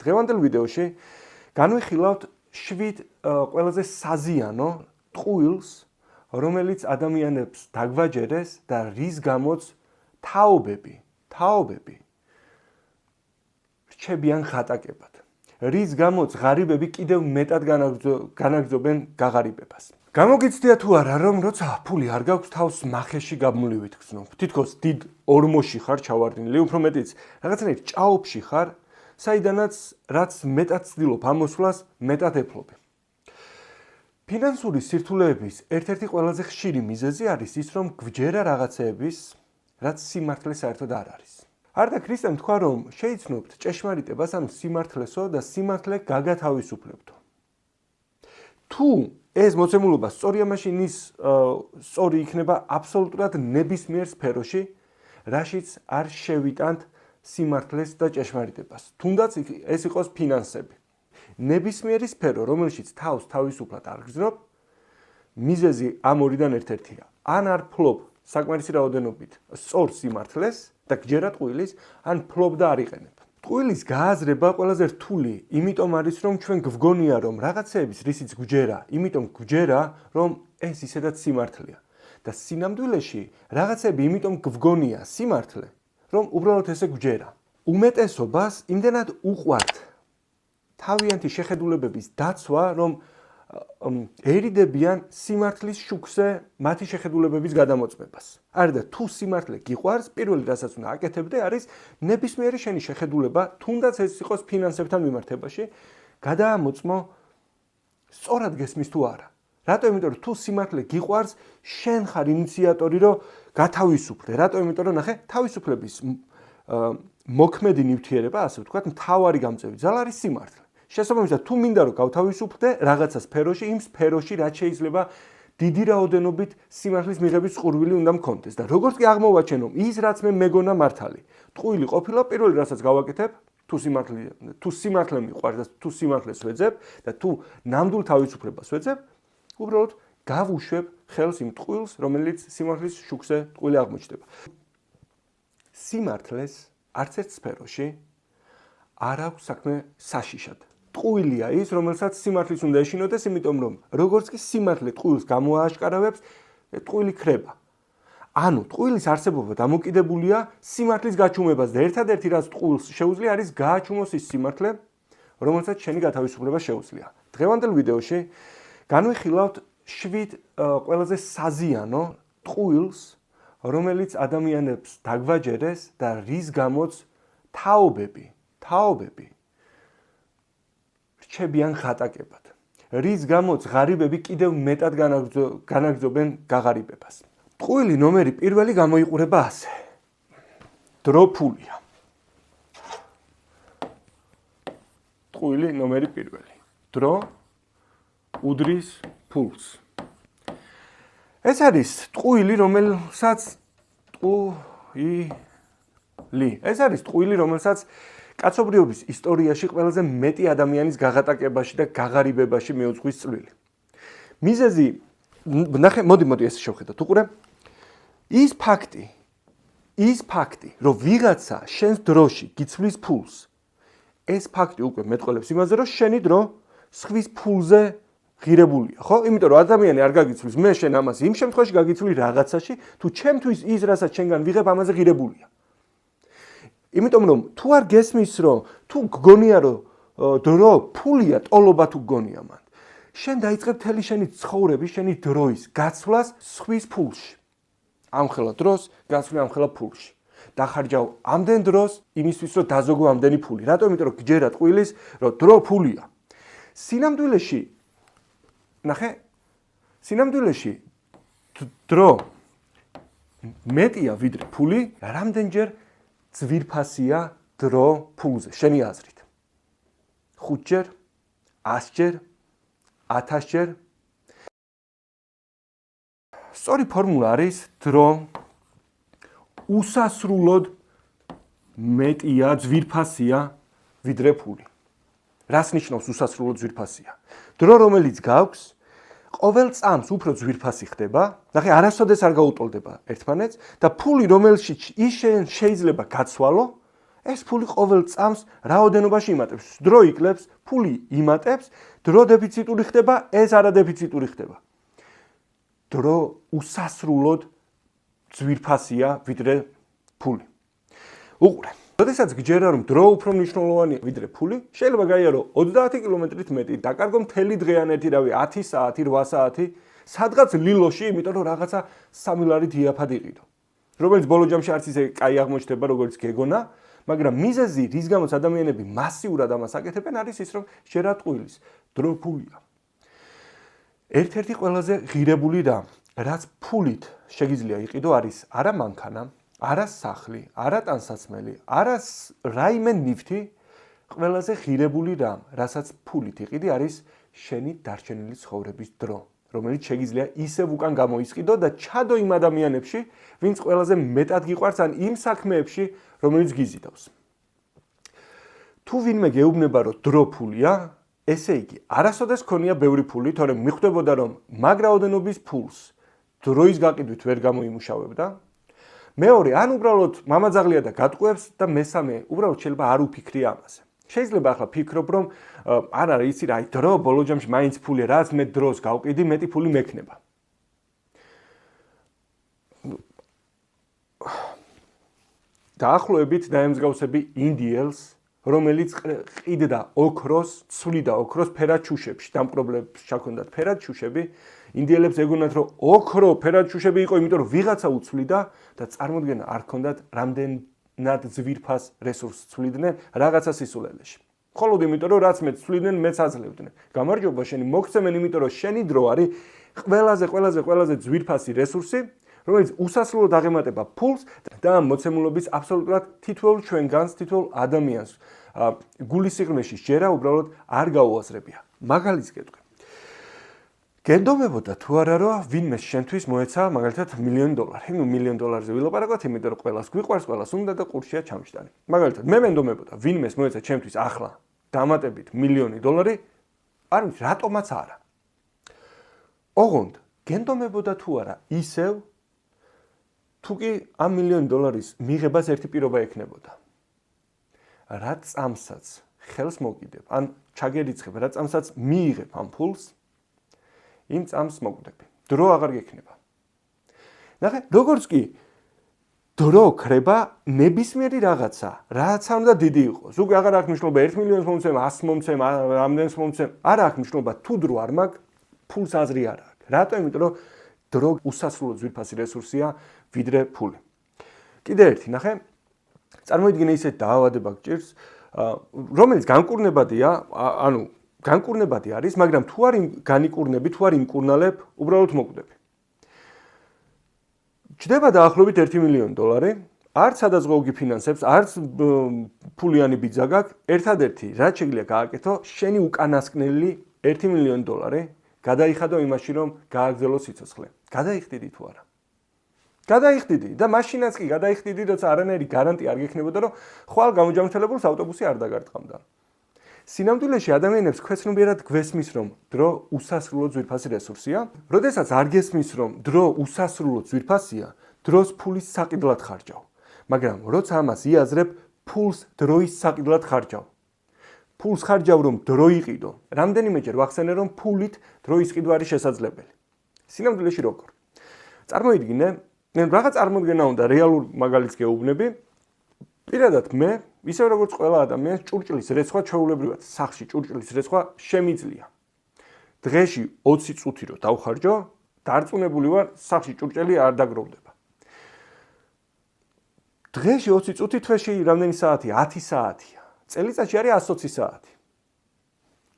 დღევანდელ ვიდეოში განვიხილავთ 7 ყველაზე საზიანო ტყუილს, რომელიც ადამიანებს დაგვაჯერეს და რის გამოც თაობები რჩებიან ხატაკებად. რის გამოც ღარიბები კიდევ მეტად განაგრძობენ გაღარიბებას. გამოგიცდია თუ არა, რომ როცა ფული არ გაქვს თავს მახეში გაბმულივით გრძნობ. თითქოს დიდ ორმოში ხარ ჩავარდნილი, უფრო მეტიც რაღაცნაირ ჭაობში ხარ, საიდანაც რაც მეტად ცდილობ ამოსვლას, მეტად ეფლობ. ფინანსური სირთულეების ერთ-ერთი ყველაზე ხშირი მიზეზი არის ის, რომ გვჯერა რაღაცეების, რაც სიმართლე საერთოდ არ არის. არდა ქრისტემ თქვა, რომ შეიცნობთ ჭეშმარიტებას, ანუ სიმართლესო და სიმართლე გაგათავისუფლებდო. თუ ეს მოცემულობა სწორია, მაშინ ის სწორი იქნება აბსოლუტურად ნებისმიერ სფეროში, რაშიც არ შევიტანთ სიმართლეს და ჭეშმარიტებას. თუნდაც ეს იყოს ფინანსები. ნებისმიერი სფერო, რომელშიც თავს თავისუფლად არ გრძნობ, მიზეზი ამ ორიდან ერთ-ერთია. ან არ ფლობ საკმარისი რაოდენობით სწორ სიმართლეს და გჯერა ტყუილის, ან ფლობ და არ იყენებ. ტყუილის გააზრება ყველაზე რთული, იმიტომ არის, რომ ჩვენ გვგონია, რომ რაღაცეების რისიც გვჯერა, იმიტომ გვჯერა, რომ ეს ისედაც სიმართლეა. და სინამდვილეში რაღაცები იმიტომ გვგონია სიმართლე, რომ უბრალოდ ესე გვჯერა. უმეტესობას იმდენად უყვართ თავიანთი შეხედულებების დაცვა, რომ ერიდებიან სიმართლის შუქზე მათი შეხედულებების გადამოწმებას. არდა თუ სიმართლე გიყვარს, პირველი რასაც უნდა აკეთებდე არის ნებისმიერი შენი შეხედულება, თუნდაც ეს იყოს ფინანსებთან მიმართებაში, გადაამოწმო სწორად გესმის თუ არა. რატო? იმიტომ რომ თუ სიმართლე გიყვარს, შენ ხარ ინიციატორი, რომ გათავისუფლდე. რატო? იმიტომ რომ ნახე, თავისუფლების მოქმედი ნივთიერება, ასე ვთქვათ, მთავარი გამწევი ძალა არის სიმართლე. შესაბამისად, თუ მინდა რომ გავთავისუფლდე რაღაცა სფეროში, იმ სფეროში რაც შეიძლება დიდი რაოდენობით სიმართლის მიღების ყურვილი უნდა მქონდეს. და როგორც კი აღმოვაჩენო, ის რაც მე მეგონა მართალი, ტყუილი ყოფილა, პირველი რასაც გავაკეთებ, თუ სიმართლე მიყვარს და თუ სიმართლეს ვეძებ და თუ ნამდვილ თავისუფლებას ვეძებ, უბრალოდ გავუშვებ ხელს იმ ტყუილს, რომელიც სიმართლის შუქზე ტყუილი აღმოჩნდება. სიმართლეს არც ერთ სფეროში არ აქვს საქმე საშიშად. ტყუილია ის, რომელსაც სიმართლის უნდა ეშინოდეს, იმიტომ რომ როგორც კი სიმართლე ტყუილს გამოააშკარავებს, ტყუილი ქრება. ანუ ტყუილის არსებობა დამოკიდებულია სიმართლის გაჩუმებას და ერთადერთი რაც ტყუილს შეუძლია არის გააჩუმოს ის სიმართლე, რომელსაც შენი გათავისუფლება შეუძლია. დღევანდელ ვიდეოში განვიხილავთ 7 ყველაზე საზიანო ტყუილს, რომელიც ადამიანებს დაგვაჯერეს და რის გამოც თაობები რჩებიან ხატაკებად. რის გამოც ღარიბები კიდევ მეტად განაგრძობენ გაღარიბებას. ტყუილი ნომერი პირველი გამოიყურება ასე. დრო ფულია. ტყუილი ნომერი პირველი. დრო უდრის ფულს. ეს არის ტყუილი, რომელსაც კაცობრიობის ისტორიაში ყველაზე მეტი ადამიანის გაღატაკებაში და გაღარიბებაში მიუძღვის წვლილი. მიზეზი, ნახე, მოდი ესე შევხედოთ. უყურე, ის ფაქტი, რომ ვიღაცა შენს დროში გიცვლის ფულს, ეს ფაქტი უკვე მეტყველებს იმაზე, რომ შენი დრო სხვის ფულზე ღირებულია, ხო? იმიტომ რომ ადამიანი არ გაგიცვლის, მე შენ ამას იმ შემთხვევაში გაგიცვლი რაღაცაში, თუ ჩემთვის ის რასაც შენგან ვიღებ ამაზე ღირებულია. იმიტომ რომ თუ არ გესმის, რომ თუ გგონია, რომ დრო ფულია, ტოლობა თუ გგონია მან, შენ დაიწყებ მთელი შენი ცხოვრების, შენი დროის გაცვლას სხვის ფულში. ამხელა დროს გაცვლი ამხელა ფულში. დახარჯავ ამდენ დროს იმისთვის, რომ დაზოგო ამდენი ფული. რატომ? იმიტომ რომ გჯერა ტყუილის, რომ დრო ფულია. სინამდვილეში დრო მეტია ვიდრე ფული, რამდენჯერ ძვირფასია დრო ფულზე, შენი აზრით. 5-ჯერ, 100-ჯერ, 1000-ჯერ. სწორი ფორმულა არის დრო უსასრულოდ მეტია, ძვირფასია ვიდრე ფული. რას ნიშნავს უსასრულოდ ძვირფასია? დრო რომელიც გაქვს, ყოველ წამს უფრო ძვირფასი ხდება, ნახე, არასოდეს არ გაუტოლდება ერთმანეთს და ფული, რომელშიც ის შეიძლება გაცვალო, ეს ფული ყოველ წამს რაოდენობაში იმატებს. დრო იკლებს, ფული იმატებს, დრო დეფიციტური ხდება, ეს არადეფიციტური ხდება. დრო უსასრულოდ ძვირფასია ვიდრე ფული. უყურე. როდესაც გჯერა რომ დრო უფრო მნიშვნელოვანია ვიდრე ფული, შეიძლება გაიარო 30 კილომეტრით მეტი, დაკარგო მთელი დღეანეთი, რავი, 10 საათი, 8 საათი, სადღაც ლილოში, იმიტომ რომ რაღაცა 3 ლარით იაფად იყიდო. რომელიც ბოლო ჯამში არც ისე კაი აღმოჩნდება, როგორც გეგონა, მაგრამ მიზეზი, რის გამოც ადამიანები მასიურად ამას აკეთებენ, არის ის, რომ შერატყვილის დრო ფულია. ერთ-ერთი ყველაზე ღირებული რამ, რაც ფულით შეგიძლია იყიდო, არის არა მანქანა, არა სახლი, არა ტანსაცმელი, არა რაიმე ნივთი, ყველაზე ღირებული რამ, რასაც ფულით იყიდი, არის შენი დარჩენილი ცხოვრების დრო, რომელიც შეგიძლია ისევ უკან გამოისყიდო და ჩადო იმ ადამიანებში, ვინც ყველაზე მეტად გიყვარს ან იმ საქმეებში, რომელიც გიზიდავს. თუ ვინმე გეუბნება, რომ დრო ფულია, ესე იგი, არასოდეს ქონია ბევრი ფული, თორემ მიხვდებოდა, რომ მაგ რაოდენობის ფულს დროის გაყიდვით ვერ გამოიმუშავებდა. მეორე, ან უბრალოდ მამაძაღლია და გატყუებს და მესამე, უბრალოდ შეიძლება არ უფიქრია ამაზე. შეიძლება ახლა ფიქრობ, რომ არ არის იცი რა, დრო ბოლო ჯამში მაინც ფული, რაც მე დროს გავყიდი, მეტი ფული მექნება. დაახლოებით დაემსგავსები ინდიელს, რომელიც ყიდდა ოქროს, ცვლიდა ოქროს ფერად შუშებში, დამპყრობლებს ჩაქონდათ ფერად შუშები. ინდიელებს ეგონათ, რომ ოქრო ფერად შუშები იყო, იმიტომ რომ ვიღაცა უცვლიდა და წარმოდგენა არ ჰქონდათ რამდენად ძვირფას რესურსს ცვლიდნენ რაღაცა სისულელეში. მხოლოდ იმიტომ რომ რაც მე ცვლიდნენ, მეც აძლევდნენ. გამარჯობა, შენი მოგცემენ, იმიტომ რომ შენი დრო არის ყველაზე ძვირფასი რესურსი, რომელიც უსასრულოდ აღემატება ფულს და ამ მოცემულობის აბსოლუტურად თითოეულ ჩვენგანს, თითოეულ ადამიანს გულის სიღრმეში ჯერა უბრალოდ არ გაუაზრებია. მაგალითს გეტყვი. გენდომებოდა თუ არა რომ ვინმე შენთვის მოეცა მაგალითად $1,000,000. ნუ $1,000,000-ზე ვილაპარაკოთ, იმიტომ რომ ყველას გვიყვარს, ყველას უნდა და ყურშია ჩამჭდანი. მაგალითად, მე მენდომებოდა ვინმეს მოეცა ჩემთვის ახლა დამატებით $1,000,000, არ ვიცი რატომაც არა. ოღონდ გენდომებოდა თუ არა ისევ თუ კი ამ $1,000,000-ის მიღებას ერთი პირობა ექნებოდა. რა წამსაც ხელს მოგიდებ, ან ჩაგერიცხებ, რა წამსაც მიიღებ ამ ფულს, იმ წამს მოკვდები. დრო აღარ გექნება. ნახე, როგორც კი დრო ხრება ნებისმიერი რაღაცა, რაც არ უნდა დიდი იყოს. უკვე აღარ აქვს მნიშვნელობა 1,000,000 მომცემ, 100 მომცემ, ამდენს მომცემ, არ აქვს მნიშვნელობა თუ დრო არ მაქვს, ფულს აზრი არ აქვს. რატომ? იმიტომ რომ დრო უსასრულოდ ძვირფასი რესურსია ვიდრე ფული. კიდე ერთი, ნახე, წარმოიდგინე ისეთ დაავადება გჭირს, რომელიც განკურნებადია, ანუ განკურნებადი არის, მაგრამ თუ არ განიკურნები, თუ არ იმკურნალებ, უბრალოდ მოკვდები. ჩდება დაახლოებით $1,000,000, არც სადაზღვო გიფინანსებს, არც ფულიანი ბიძა გაქვს, ერთადერთი რაც შეგიძლია გააკეთო, შენი უკანასკნელი $1,000,000 გადაიხადო იმაში, რომ გააგრძელო სიცოცხლე. გადაიხდიდი თუ არა? გადაიხდიდი და მაშინაც კი გადაიხდიდი, როცა არანაირი გარანტია არ გექნებოდა, რომ ხვალ გამოჯანმრთელებულს ავტობუსი არ დაგარტყამდა. სინამდვილეში ადამიანებს ქვეცნობიერად გვესმის, რომ დრო უსასრულოდ ძვირფასი რესურსია. როდესაც არ გესმის, რომ დრო უსასრულოდ ძვირფასია, დროს ფულის საყიდლად ხარჯავ. მაგრამ როცა ამას იაზრებ, ფულს დროის საყიდლად ხარჯავ. ფულს ხარჯავ, რომ დრო იყიდო. რამდენიმეჯერ ვახსენე, რომ ფულით დროის ყიდვა არის შესაძლებელი. სინამდვილეში როგორ? წარმოიდგინე, რაღაც წარმოდგენა უნდა რეალურ მაგალითს გეუბნები. პირადად მე, ისევ როგორც ყველა ადამიანს, ჭურჭლის რეცხვა ჩვეულებრივად სახლში ჭურჭლის რეცხვა შემიძლია. დღეში 20 წუთი რო დავხარჯო, დარწმუნებული ვარ, სახლში ჭურჭელი არ დაგროვდება. დღეში 20 წუთი, თვეში რამდენი საათია? 10 საათია. წელიწადში არის 120 საათი.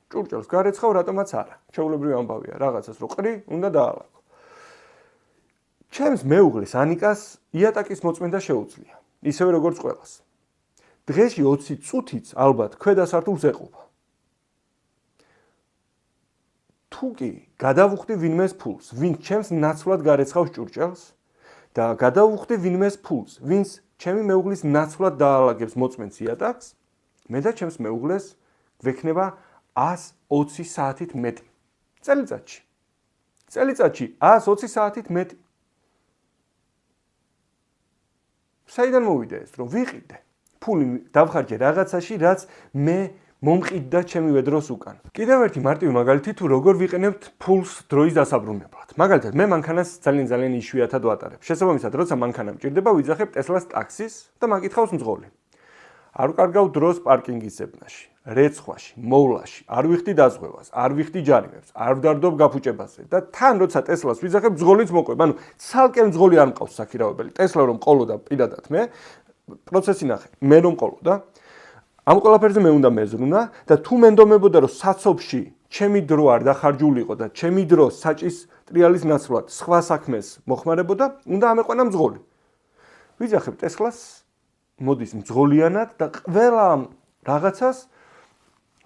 ჭურჭელს გარეცხავ, რატომაც არა. ჩვეულებრივი ამბავია, რაღაცას რო ყრი, უნდა დაალაგო. ჩემს მეუღლის ანიკას იატაკის მოწმენდა შეუძლია. ისევე როგორც ყველას. დღეში 20 წუთიც ალბათ ქვედა სართულს ეყובה. თუ კი გადავუხდი ვინმეს ფულს, ვინც ჩემს ნაცვლად გარეცხავს ჭურჭელს და გადავუხდი ვინმეს ფულს, ვინც ჩემი მეუღლის ნაცვლად დაალაგებს მოწმენს იატაკს, მე და ჩემს მეუღლეს გვექნება 120 საათით მეტი. წელიწადში. წელიწადში 120 საათით მეტი. საიდან მოვიდა ეს, რომ ვიყიდე? ფული დავხარჯე რაღაცაში, რაც მე მომყიდდა ჩემივე დროს უკან. კიდევ ერთი მარტივი მაგალითი თუ როგორ ვიყენებთ ფულს დროის დასაბრუნებლად. მაგალითად, მე მანქანას ძალიან იშვიათად ვატარებ. შესაბამისად, როცა მანქანა მჭირდება, ვიძახებ ტესლას ტაქსის და მაკითხავს მძღოლი. არ ვკარგავ დროს პარკინგის ზებნაში, რეცხვაში, მოვლაში, არ ვიხდი დაზღვევას, არ ვიხდი ჯარიმებს, არ ვდარდობ გაფუჭებაზე და თან როცა ტესლას ვიძახებ, მძღოლიც მოყვება. ანუ ცალკე მძღოლი არ მყავს საქირავებელი. ტესლა რომ ყოლოდა პირადად მე პროცესი ნახე. მე რომ ყოლოდა ამ ყველაფერზე მე უნდა მეზრუნა და თუ მენდომებოდა რომ საცობში ჩემი დრო არ დახარჯულიყო და ჩემი დრო საჭის ტრიალის ნაცვლად სხვა საქმეს მოხმარებოდა, უნდა ამეყვანა მძღოლი. ვიძახებ ტესლას მოდის მძღოლიანად და ყველა რაღაცას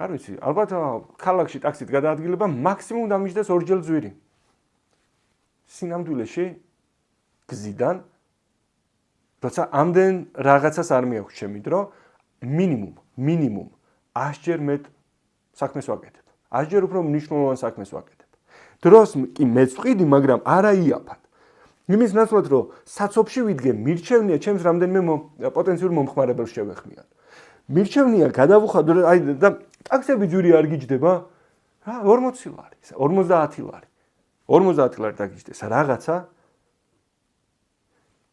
არ ვიცი, ალბათ ქალაქში ტაქსით გადაადგილება მაქსიმუმ დამიჯდეს ორჯერ ძვირი. სინამდვილეში გზიდან როცა ამდენ რაღაცას არ მიაქვს ჩემი დრო, მინიმუმ 100 ჯერ მეტ საქმეს ვაკეთებ. 100 ჯერ უფრო მნიშვნელოვან საქმეს ვაკეთებ. დროს კი მეც ვყიდი, მაგრამ არა იაფად. იმის ნაცვლად რომ საცობში ვიდგე, მირჩევნია ჩემს რამდენიმე პოტენციურ მომხმარებელს შევეხმიან. მირჩევნია გადავუხადო აი და ტაქსები ძვირი არ გიჯდება? რა 40 ლარი, 50 ლარი. 50 ლარი დაგიჯდეს რაღაცა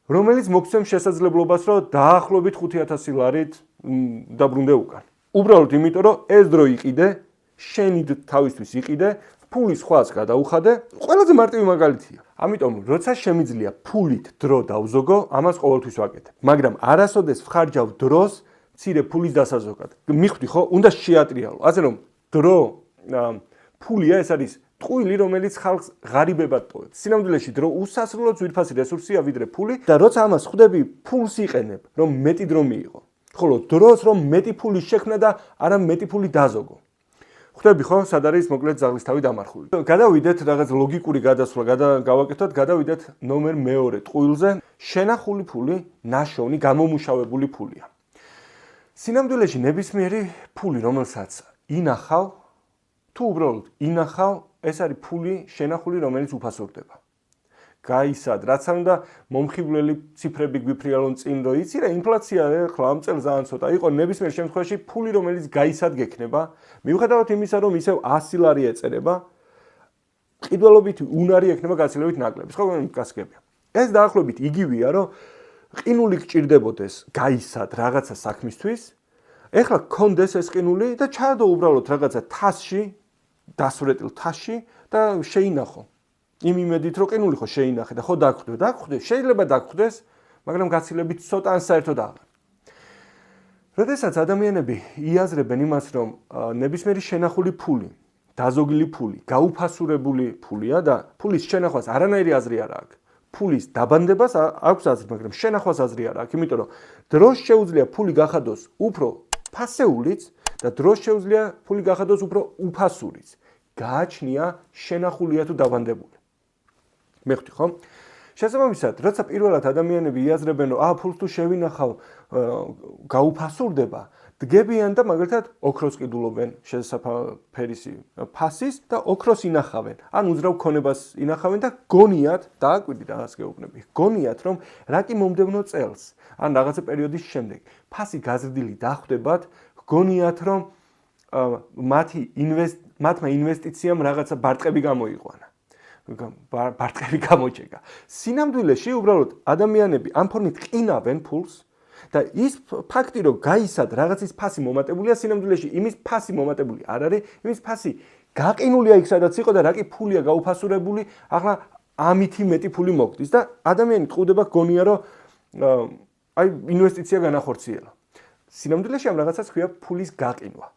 რომელიც მოგცემს შესაძლებლობას რომ დაახლოებით 5000 ლარით დაბრუნდე უკან. უბრალოდ იმიტომ რომ ეს დრო იყიდე, შენი თავისთვის იყიდე, ფული სხვას გადაუხადე, ყველაზე მარტივი მაგალითია. ამიტომ როცა შემიძლია ფულით დრო დავზოგო, ამას ყოველთვის ვაკეთებ. მაგრამ არასოდეს ვხარჯავ დროს მცირე ფულის დასაზოგად. მიხვდი ხო, უნდა შეატრიალო. ასე რომ დრო ფულია ეს არის ტყუილი, რომელიც ხალხს ღარიბებად ტოვებს. სინამდვილეში დრო უსასრულო ძვირფასი რესურსია ვიდრე ფული და როცა ამას ხვდები, ფულს იყენებ, რომ მეტი დრო მიიღო. ხოლო დროს რომ მეტი ფული შექმნა და არა მეტი ფული დაზოგო. ხვდები ხო, სად არის მოკლედ ზაღლისთავი დამარხული. გადავიდეთ რაღაც ლოგიკური გადასვლა, გავაკეთოთ, გადავიდეთ ნომერ მეორე ტყუილზე. შენახული ფული, ნაშოვნი, გამომუშავებული ფულია. სინამდვილეში ნებისმიერი ფული, რომელსაც ინახავ, თუ უბრალოდ ინახავ, ეს არის ფული შენახული, რომელიც უფასურდება. გაისად, რაც არ უნდა მომხიბვლელი ციფრები გვიფრიალონ წინ რო იცი რა ინფლაცია ახლა ამ წელს ძალიან ცოტა იყო ნებისმიერ შემთხვევაში ფული რომელიც გაისად გექნება მიუხედავად იმისა რომ ისევ 100 ლარი ეწერება ყიდველობით უნარი ექნება გაცილებით ნაკლები ხო გასაგებია ეს დაახლოებით იგივეა რომ ყინული გჭირდებოდეს გაისად რაღაცა საქმისთვის ეხლა გქონდეს ეს ყინული და ჩაადო უბრალოდ რაღაცა თასში დასვრეტილ თასში და შეინახო იმ იმედით რომ ყინული ხო შეინახე და ხო დაგხვდე შეიძლება დაგხვდეს მაგრამ გაცილებით ცოტა ან საერთოდ აღარ როდესაც ადამიანები იაზრებენ იმას რომ ნებისმიერი შენახული ფული დაზოგილი ფული გაუფასურებული ფულია და ფულის შენახვას არანაირი აზრი არ აქვს ფულის დაბანდებას აქვს აზრი მაგრამ შენახვას აზრი არ აქვს იმიტომ რომ დროს შეუძლია ფული გახადოს უფრო ფასეულიც და დროს შეუძლია ფული გახადოს უფრო უფასურიც გააჩნია შენახულია თუ დაბანდებული მეხუთი ხო? შესაბამისად, როცა პირველად ადამიანები იაზრებენ, რომ ფულს თუ შევინახავ, გაუფასურდება, დგებიან და მაგალითად ოქროს ყიდულობენ შესაფერისი ფასის და ოქროს ინახავენ. ან უძრავ ქონებას ინახავენ და გონიათ, დააკვირდი რაღაც გეუბნები. გონიათ, რომ რა კი მომდევნო წელს, ან რაღაცა პერიოდის შემდეგ, ფასი გაზრდილი დახვდებათ, გონიათ, რომ მათმა ინვესტიციამ რაღაცა ბარტყები გამოიყვანა. ბარტყები გამოჭეგა. სინამდვილეში უბრალოდ ადამიანები ამ ფორმით ყინავენ ფულს და ის ფაქტი რომ გაისად რაღაცის ფასი მომატებულია სინამდვილეში იმის ფასი მომატებული არ არის, იმის ფასი გაყინულია იქ სადაც იყო და რა კი ფულია გაუფასურებული, ახლა ამითი მეტი ფული მოგდის და ადამიანი ტყუდება გონია რომ აი ინვესტიცია განახორციელა. სინამდვილეში ამ რაღაცას ქვია ფულის გაყინვა.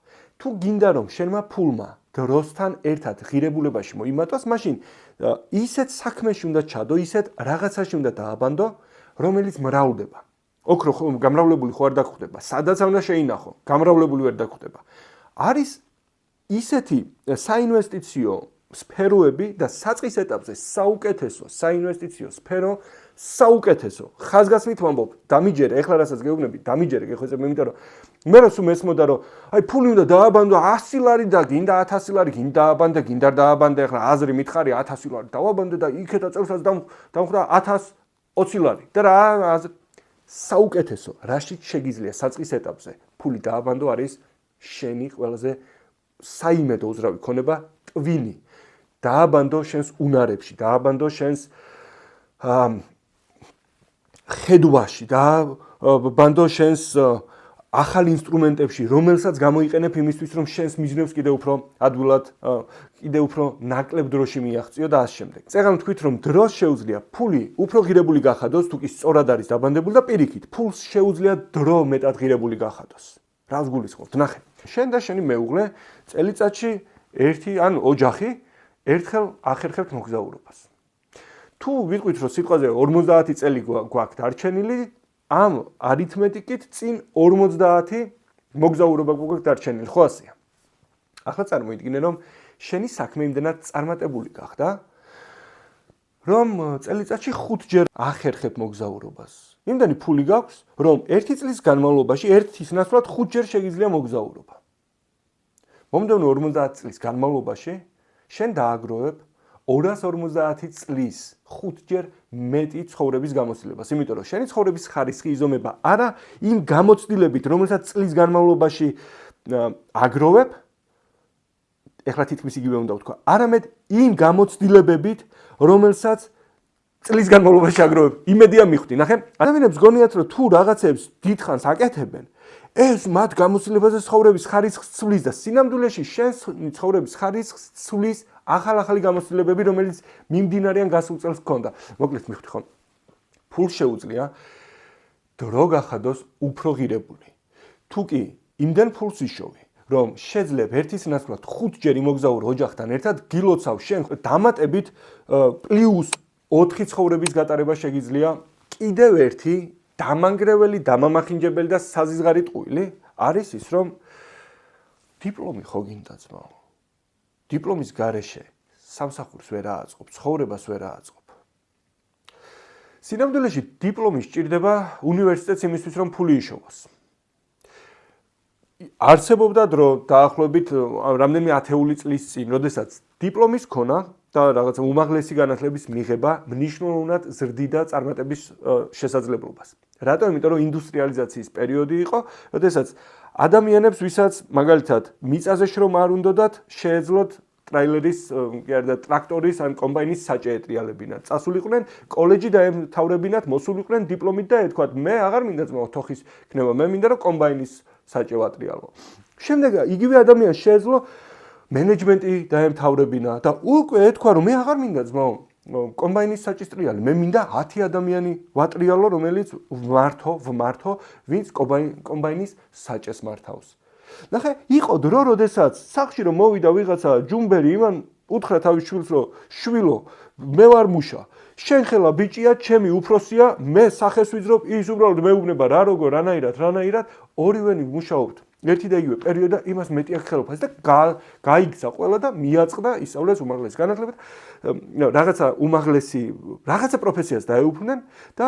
თუ გინდა რომ შენმა ფულმა დროსთან ერთად ღირებულებაში მოიმატოს, მაშინ ისეთ საქმეში უნდა ჩადო, ისეთ რაღაცაში უნდა დააბანდო, რომელიც მრავლდება. ოქრო გამრავლებული ხო არ დაგხვდება, სადაც უნდა შეინახო, გამრავლებული ვერ დაგხვდება. არის ისეთი საინვესტიციო სფეროები და საწყის ეტაპზე საუკეთესო საინვესტიციო სფერო, საუკეთესო. ხაზგასმით ვამბობ, დამიჯერე, ეხლა რასაც გეუბნები, დამიჯერე გეხვეწებ, იმიტომ რომ მე რო სულ მესმოდა რომ აი ფული უნდა დააბანდო 100 ლარი და გინდა 1000 ლარი, გინდა დააბანდე, გინდა არ დააბანდე, ეხლა აზრი მითხარი 1000 ლარი დავაბანდე და იქეთა წელსაც დამხვდა 1020 ლარი. და რა საუკეთესო, რაშიც შეგიძლია საწყის ეტაპზე ფული დააბანდო არის შენი ყველაზე საიმედო უძრავი ქონება ტვინი. დააბანდო შენს უნარებში, დააბანდო შენს ხედვაში, დააბანდო შენს ახალ ინსტრუმენტებში, რომელსაც გამოიყენებ იმისთვის, რომ შენს მიზნებს კიდევ უფრო ადვილად, კიდევ უფრო ნაკლებ დროში მიაღწიო და ასე შემდეგ. წეგან თქვით, რომ დროს შეუძლია ფული უფრო ღირებული გახადოს, თუ კი სწორად არის დაბანდებული და პირიქით, ფულს შეუძლია დრო მეტად ღირებული გახადოს. რას გულისხმობთ? ნახე. შენ და შენი მეუღლე წელიწადში ერთი ან ოჯახი ერთხელ ახერხებთ მოგზაურობას. თუ ვიტყვით, რომ სიტყვაზე 50 წელი გვაქვთ დარჩენილი, ამ არითმეტიკით წინ 50 მოგზაურობა გვაქვს დარჩენილი, ხო ასეა? ახლა წარმოიდგინე, რომ შენი საქმე იმდენად წარმატებული გახდა, რომ წელიწადში 5 ჯერ ახერხებ მოგზაურობას. იმდენი ფული გაქვს, რომ 1 წლის განმავლობაში ერთის ნაცვლად 5 ჯერ შეგიძლია მოგზაურობა. მომდევნო 50 წლის განმავლობაში შენ დააგროვებ 250 წლის 5 ჯერ მეტი ცხოვრების გამოცდილებას, იმიტომ რომ შენი ცხოვრების ხარისხი იზომება არა იმ გამოცდილებით, რომელსაც წლის განმავლობაში აგროვებ, ეხლა თითქმის იგივე უნდა ვთქვა, არამედ იმ გამოცდილებებით, რომელსაც წლის განმავლობაში აგროვებ. იმედია მიხვდი, ნახე, ადამიანებს გონიათ, რომ თუ რაღაცებს დიდხანს აკეთებენ, ეს მათ გამოცდილებაზე ცხოვრების ხარისხს ცვლის და სინამდვილეში შენს ცხოვრების ხარისხს ცვლის ახალი გამოცდილებები, რომელიც მიმდინარეან გასულ წელს გქონდა. მოკლედ მიხვდი ხო? ფულს შეუძლია დრო გახადოს უფრო ღირებული. თუ კი იმდენ ფულს იშოვი, რომ შეძლებ ერთის ნაცვლად 5 ჯერ იმოგზაურო ოჯახთან ერთად, გილოცავ შენ დამატებით პლუს 4 ცხოვრების გატარება შეგიძლია კიდევ ერთი დამანგრეველი, დამამახინჯებელი და საზიზღარი ტყუილი არის ის, რომ დიპლომი ხო გინდა ძმაო. დიპლომის გარეშე სამსახურს ვერ ააწყობ, ცხოვრებას ვერ ააწყობ. სინამდვილეში დიპლომი სჭირდება უნივერსიტეტს იმისთვის, რომ ფული იშოვოს. არსებობდა დრო დაახლოებით რამდენიმე ათეული წლის წინ, როდესაც დიპლომის ქონა და რაღაცა უმაღლესი განათლების მიღება მნიშვნელოვნად ზრდიდა წარმატების შესაძლებლობას. რატომ? იმიტომ რომ ინდუსტრიალიზაციის პერიოდი იყო, როდესაც ადამიანებს, ვისაც მაგალითად მიწაზე შრომა არ უნდათ, შეეძლოთ ტრეილერის, ტრაქტორის ან კომბაინის საჭე ეტრიალებინათ. წასულიყვნენ კოლეჯი დაემთავრებინათ, მოსულიყვნენ დიპლომით და ეთქვათ, მე აღარ მინდა ძმაო თოხის ქნება, მე მინდა რომ კომბაინის საჭე ვატრიალო. შემდეგ იგივე ადამიანს შეეძლო მენეჯმენტი დაემთავრებინა და უკვე ეთქვა, რომ მე აღარ მინდა ძმაო კომბაინის საჭის ტრიალი, მე მინდა 10 ადამიანი ვატრიალო, რომელიც ვმართო, ვინც კომბაინის საჭეს მართავს. ნახე, იყო დრო, როდესაც სახლში რომ მოვიდა ვიღაცა ჯუმბერი, იმან უთხრა თავის შვილს, რომ შვილო, მე ვარ მუშა. შენ ხელა ბიჭია, ჩემი უფროსია, მე სახეს ვიძრობ, ის უბრალოდ მეუბნება რა როგორ, რანაირად, ორივენი მუშაობთ. ერთი და იგივე პერიოდა იმას მეტი აქ ხელოფას და გაიგცა ყველა და მიაწყდა ისწავლეს უმაღლესი განათლება, რაღაცა პროფესიას დაეუფლნენ და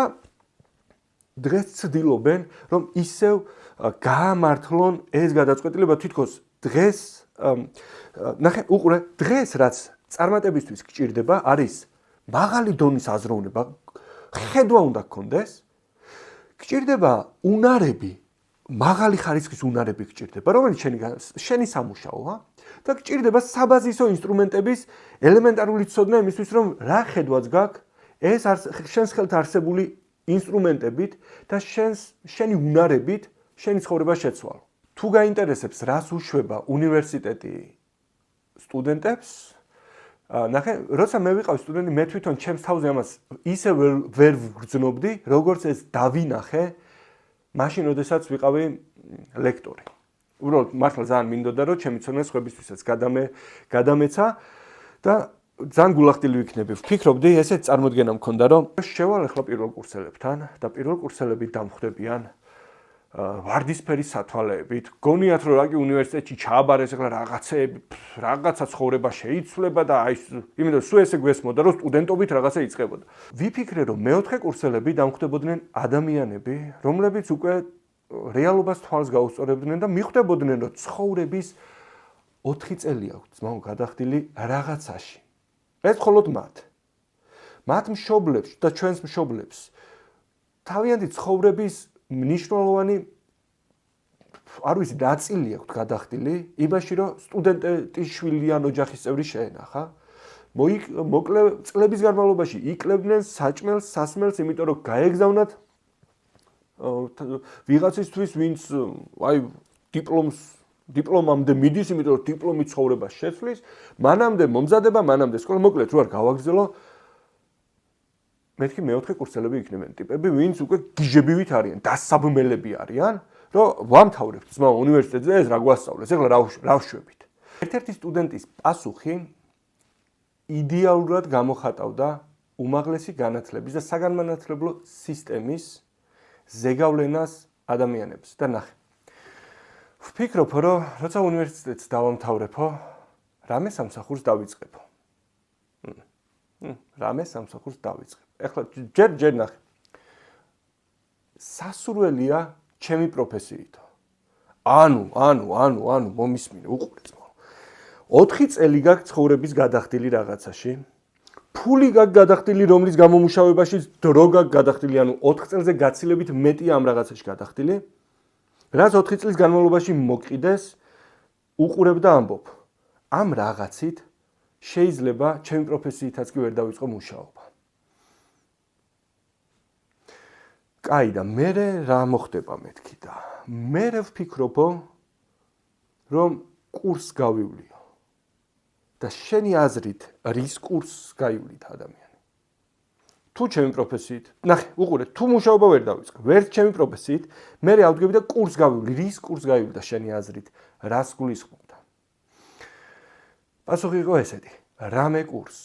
დღეს ცდილობენ, რომ ისევ გაამართლონ ეს გადაწყვეტილება თითქოს დღეს, ნახე, უყურე, დღეს რაც წარმატებისთვის გჭირდება, არის მაღალი დონის აზროვნება, ხედვა უნდა გქონდეს, გჭირდება უნარები, მაღალი ხარისხის უნარები გჭირდება, რომელიც შენი სამუშაოა და გჭირდება საბაზისო ინსტრუმენტების ელემენტარული ცოდნა იმისთვის, რომ რა ხედვაც გაქვს, ეს შენს ხელთ არსებული ინსტრუმენტებით და შენი უნარებით შენი ცხოვრება შეცვალო. თუ გაინტერესებს, რას უშვება უნივერსიტეტი სტუდენტებს, ნახე, როცა მე ვიყავ სტუდენტი, მე თვითონ ჩემს თავზე ამას ისე ვერ ვგრძნობდი, როგორც ეს დავინახე მაშინ, როდესაც ვიყავი ლექტორი. უბრალოდ მართლა ძალიან მინდოდა, რომ ჩემი ცოდნა სხვებისთვისაც გადამეცა და ძალიან გულახდილი ვიქნები. ვფიქრობდი, ესეც წარმოდგენა მქონდა, რომ შევალ ახლა პირველ კურსელებთან და პირველ კურსელები დამხვდებიან ვარდისფერი სათვალეებით. გონიათ, რომ რაგი უნივერსიტეტში ჩააბარეს ახლა რაღაცა ცხოვრება შეიცვლება და აი იმიტომ სულ ესე გვესმოდა, რომ სტუდენტობით რაღაცა იწყებოდა. ვიფიქრე, რომ მეოთხე კურსელები დამხვდებოდნენ ადამიანები, რომლებიც უკვე რეალობას თვალს გაუსწორებდნენ და მიხვდებოდნენ, რომ ცხოვრების 4 წელი აქვს ძმაო გადახდილი რაღაცაში. ეს მხოლოდ მათ მშობლებს და ჩვენს მშობლებს თავიანთი ცხოვრების მნიშვნელოვანი არ ვიცი ნაწილი აქვს გადახდილი იმაში რომ სტუდენტის შვილი ან ოჯახის წევრი შეენახა მოკლე წლების განმავლობაში იკლებდნენ საჭმელს სასმელს იმიტომ რომ გაეგზავნათ ვიღაცისთვის ვინც აი დიპლომამდე მიდის იმიტომ რომ დიპლომით ცხოვრებას შეცვლის მანამდე მომზადება მანამდე სკოლა მოკლედ რო არ გავაგზელო მეთქი მეოთხე კურსელები იქნებიან ტიპები ვინც უკვე გიჟებივით არიან დასაბმელები არიან რომ ვამთავრებთ ძმა უნივერსიტეტზე ეს რა გვასწავლეს ეხლა რა ვშვებით ერთ-ერთი სტუდენტის პასუხი იდეალურად გამოხატავდა უმაღლესი განათლების და საგანმანათლებლო სისტემის ზეგავლენას ადამიანებს და ნახე ვფიქრობ რომ როცა უნივერსიტეტს დავამთავრებო რამე სამსახურს დავიწყებო რამე სამსახურს დავიწყებ ეხლა ჯერ ნახე სასურველია ჩემი პროფესიითო. ანუ მომისმინე, უყურეთ მოყ. 4 წელი გაქვს ცხოვრების გადახდილი რაღაცაში. ფული გაქვს გადახდილი, რომლის გამომუშავებაში დრო გაქვს გადახდილი, ანუ 4 წელზე გაცილებით მეტი ამ რაღაცაში გადახდილი. რაც 4 წლის განმავლობაში მოყიდეს, უყურებ და ამბობ. ამ რაღაცით შეიძლება ჩემი პროფესიითაც კი ვერ დავიწყო მუშაობა. კაი და მე რა მოხდება მეთქი და მე ვფიქრობო რომ კურს გავივლიო და შენი აზრით რის კურსს გაივლით ადამიანი თუ ჩემი პროფესიით ნახე უყურე თუ მუშაობა ვერ დავიწყე ვერც ჩემი პროფესიით მე ავდგები და კურს გავივლი რის კურს გავივლი და შენი აზრით რას გულისხმობდა პასუხი იყო ესეთი რამე კურს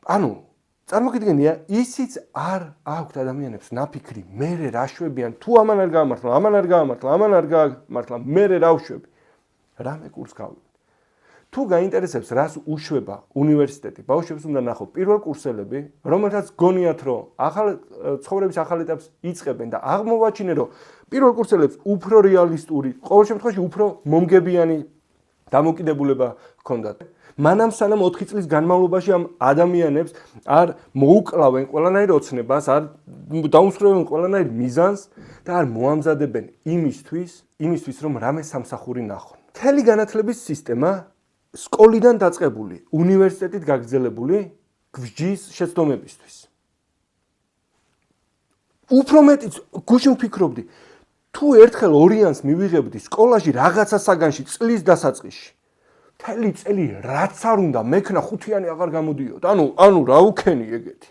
ანუ წარმოგიდგენია ისიც არ აქვთ ადამიანებს ნაფიქრი მე რა შვებიან თუ ამან არ გამართლა მე რა ვშვები რამე კურს გავივლიო თუ გაინტერესებს რას უშვება უნივერსიტეტი ბავშვებს უნდა ნახო პირველ კურსელები რომელთაც გონიათ რომ ახალ ცხოვრების ახალ ეტაპს იწყებენ და აღმოვაჩინე რომ პირველ კურსელებს უფრო რეალისტური ყოველ შემთხვევაში უფრო მომგებიანი დამოკიდებულება ჰქონდათ მანამ სანამ 4 წლის განმავლობაში ამ ადამიანებს არ მოუკლავენ ყველანაირ ოცნებას, არ დაუმსხვრევენ ყველანაირ მიზანს და არ მოამზადებენ იმისთვის რომ რამე სამსახური ნახონ. მთელი განათლების სისტემა სკოლიდან დაწყებული, უნივერსიტეტით გაგრძელებული გვჯის შეცდომებისთვის. უფრო მეტიც გუშინ ვფიქრობდი, თუ ერთხელ ორიანს მივიღებდი სკოლაში რაღაცა საგანში წლის დასაწყისში მთელი წელი რაც არ უნდა მექნა ხუთიანი აღარ გამოდიოდ. ანუ რა უქენი ეგეთი.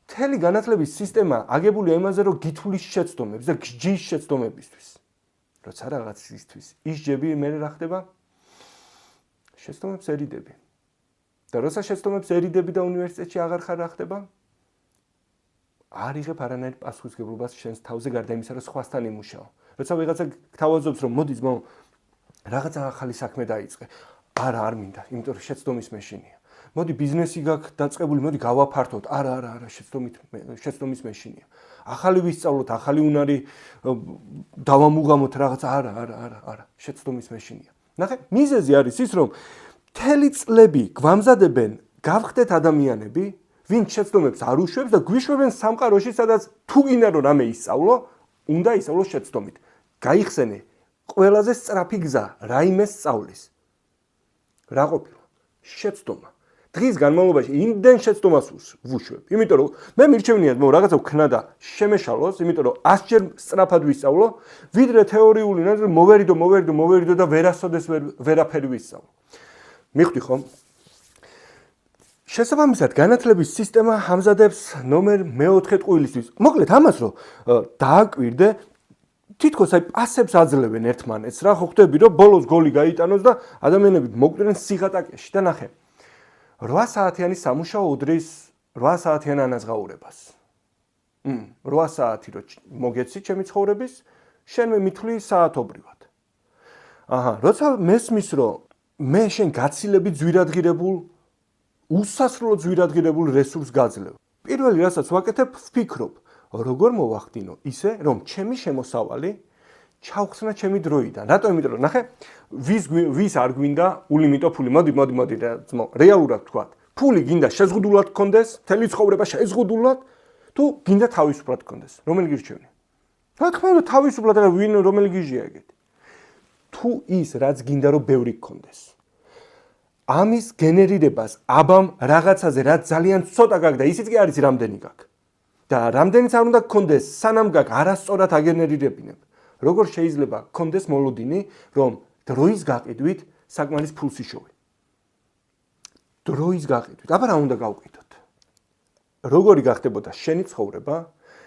მთელი განათლების სისტემა აგებულია იმაზე, რომ გითვლის შეცდომებს და გჯის შეცდომებისთვის. როცა რაღაცისთვის ისჯები, მე რა ხდება? შეცდომებს ერიდები. და როცა შეცდომებს ერიდები და უნივერსიტეტში აღარ ხარ რა ხდება? არ იღებ არანაირ პასუხისმგებლობას შენს თავზე გარდა იმისა, რომ სხვასთან იმუშაო. როცა ვიღაცა გთავაზობს, რომ მოდი ძმაო რაღაცა ახალი საქმე დაიწყე. არ მინდა, იმიტომ რომ შეცდომის მეშინია. მოდი ბიზნესი გაქვს დაწყებული, მოდი გავაფართოთ. არა, შეცდომის მეშინია. ახალი ვისწავლოთ, ახალი უნარი დავამუღამოთ რაღაცა. არა, შეცდომის მეშინია. ნახე, მიზეზი არის ის, რომ მთელი წლები გვამზადებენ, გავხდეთ ადამიანები, ვინც შეცდომებს არ უშვებს და გვიშვებენ სამყაროში, სადაც თუ გინდა რომ რამე ისწავლო, უნდა ისწავლო შეცდომით. გაიხსენე ყველაზე სწრაფი გზა რაიმე სწავლის. რა ყოფილა? შეცდომა. დღის განმავლობაში იმდენ შეცდომას ვუშვებ. იმიტომ რომ მე მირჩევნია რომ რაღაცა ვქნა და შემეშალოს, იმიტომ რომ 100-ჯერ სწრაფად ვისწავლო, ვიდრე თეორიული ნაძრ მოვერიდო და ვერასოდეს ვერაფერი ვისწავლო. მიხვდი ხომ? შესაბამისად განათლების სისტემა ამზადებს ნომერ მე-4 ტყუილისთვის. მოკლედ ამას რომ დააკვირდე თითქოს აი პასებს აძლევენ ერთმანეთს რა ხო ხვდები რომ ბოლოს გოლი გაიტანოს და ადამიანები მოკვდნენ სიღატაკეში და ნახე 8 საათიანი სამუშაო უდრის 8 საათიან ანაზღაურებას 8 საათი რო მოგეცი ჩემი ცხოვრების შენ მე მithვლი საათობრივად როცა მესმის რომ მე შენ გაცილებით ძვირადღირებულ უსასრულო ძვირადღირებულ რესურსს გაძლევ პირველი რასაც ვაკეთებ ვფიქრობ როგორ მოვახდინო ისე რომ ჩემი შემოსავალი ჩავხსნა ჩემი დროიდან. რატომ? იმიტომ რომ ნახე ვის არ გვინდა ულიმიტო ფული. მოდი რა ძმო, რეალურად ვთქვათ. ფული გინდა შეზღუდულად გქონდეს, მთელი ცხოვრება შეზღუდულად, თუ გინდა თავისუფლად გქონდეს. რომელი გირჩევნია? რა თქმა უნდა, თავისუფლად და ვინ რომელი გიჟია ეგეთი. თუ ის რაც გინდა რომ ბევრი გქონდეს. ამის გენერირებას აბამ რაღაცაზე რაც ძალიან ცოტა გაქვს და ისიც კი არის რამდენი გაქვს. და რამდენიც არ უნდა გქონდეს, სანამ გაქვს არასწორად აგენერირებინებ. როგორ შეიძლება გქონდეს მოლოდინი, რომ დროის გაყიდვით საკმარის ფულს იშოვე. დროის გაყიდვით. აბა რა უნდა გავყიდოთ? როგორი გახდებოდა შენი ცხოვრება,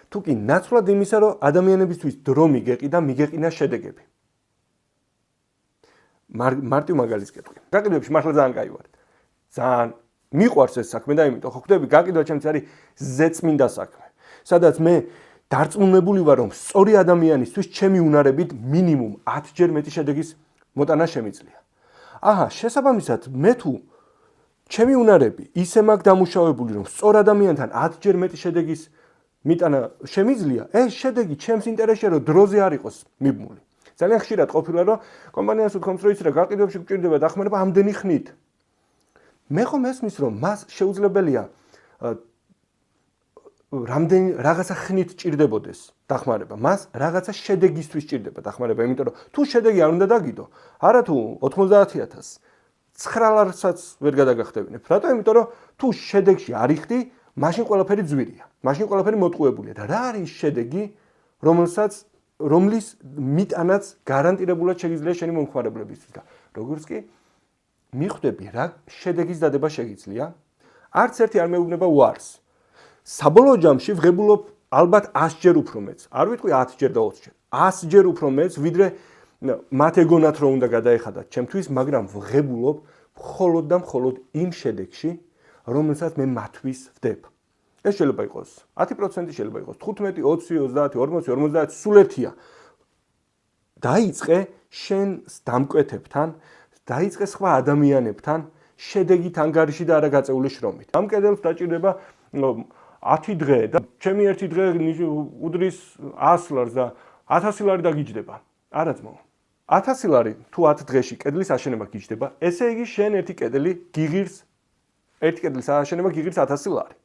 თუ კი ნაცვლად იმისა, რომ ადამიანებისთვის დრო მიგეყი და მიგეყინა შედეგები. მარტივ მაგალითს გეტყვი. გაყიდვებში მართლა ძალიან კაი ვარ. ძალიან მიყვარს ეს საქმე და იმიტომ ხო ხვდები, გაყიდვა ჩემთვის არის ზეწმინდა საქმე. სადაც მე დარწმუნებული ვარ, რომ სწორი ადამიანისთვის ჩემი უნარებით მინიმუმ 10 ჯერ მეტი შედეგის მოტანა შემიძლია. აჰა, შესაბამისად, მე თუ ჩემი უნარები ისე მაქვს დამუშავებული, რომ სწორ ადამიანთან 10 ჯერ მეტი შედეგის მიტანა შემიძლია, ეს შედეგი ჩემს ინტერესშია, რომ დროზე არ იყოს მიბმული. ძალიან ხშირად ყოფილა, რომ კომპანიას უთქვამს, რომ იცი რა, გაყიდვებში გჭირდება დახმარება ამდენი ხნით. მე ხომ ესმის, რომ მას შეუძლებელია რამდენი რაღაცა ხნით ჭირდებოდეს დახმარება. მას რაღაცა შედეგისთვის ჭირდება დახმარება, იმიტომ რომ თუ შედეგი არ უნდა დაგიდო, არა თუ 90,000 900-საც ვერ გადაგახდებინებ. რატო? იმიტომ რომ თუ შედეგში არ იხდი, მაშინ ყველაფერი ძვირია. მაშინ ყველაფერი მოტყუებულია და რა არის შედეგი, რომლის მიტანაც გარანტირებულად შეიძლება შენი მომხმარებლებისთვის და როგორც კი მიხვდები რა შედეგის დადება შეიძლება, არც ერთი არ მეუბნება უარს. საბოლოო ჯამში ვღებულობ ალბათ 100 ჯერ უფრო მეც. არ ვიტყვი 10 ჯერ და 20 ჯერ. 100 ჯერ უფრო მეც, ვიდრე მათ ეგონათ რომ უნდა გადაეხადათ ჩემთვის, მაგრამ ვღებულობ მხოლოდ და მხოლოდ იმ შედეგში, რომელსაც მე მათთვის ვდებ. ეს შეიძლება იყოს 10%, შეიძლება იყოს 15, 20, 30, 40, 50, სულ ერთია. დაიწყე შენს დამკვეთებთან, დაიწყე სხვა ადამიანებთან შედეგით ანგარიში და არა გაწეული შრომით. ამ კედელს დაჭირდება 10 დღე და ჩემი ერთი დღე უდრის 100 ლარს და 1000 ლარი დაგიჯდება. არა ძმაო. 1000 ლარი თუ 10 დღეში კედლის აშენება გიჯდება, ესე იგი შენ ერთი კედლის აშენება გიღირს 1000 ლარი.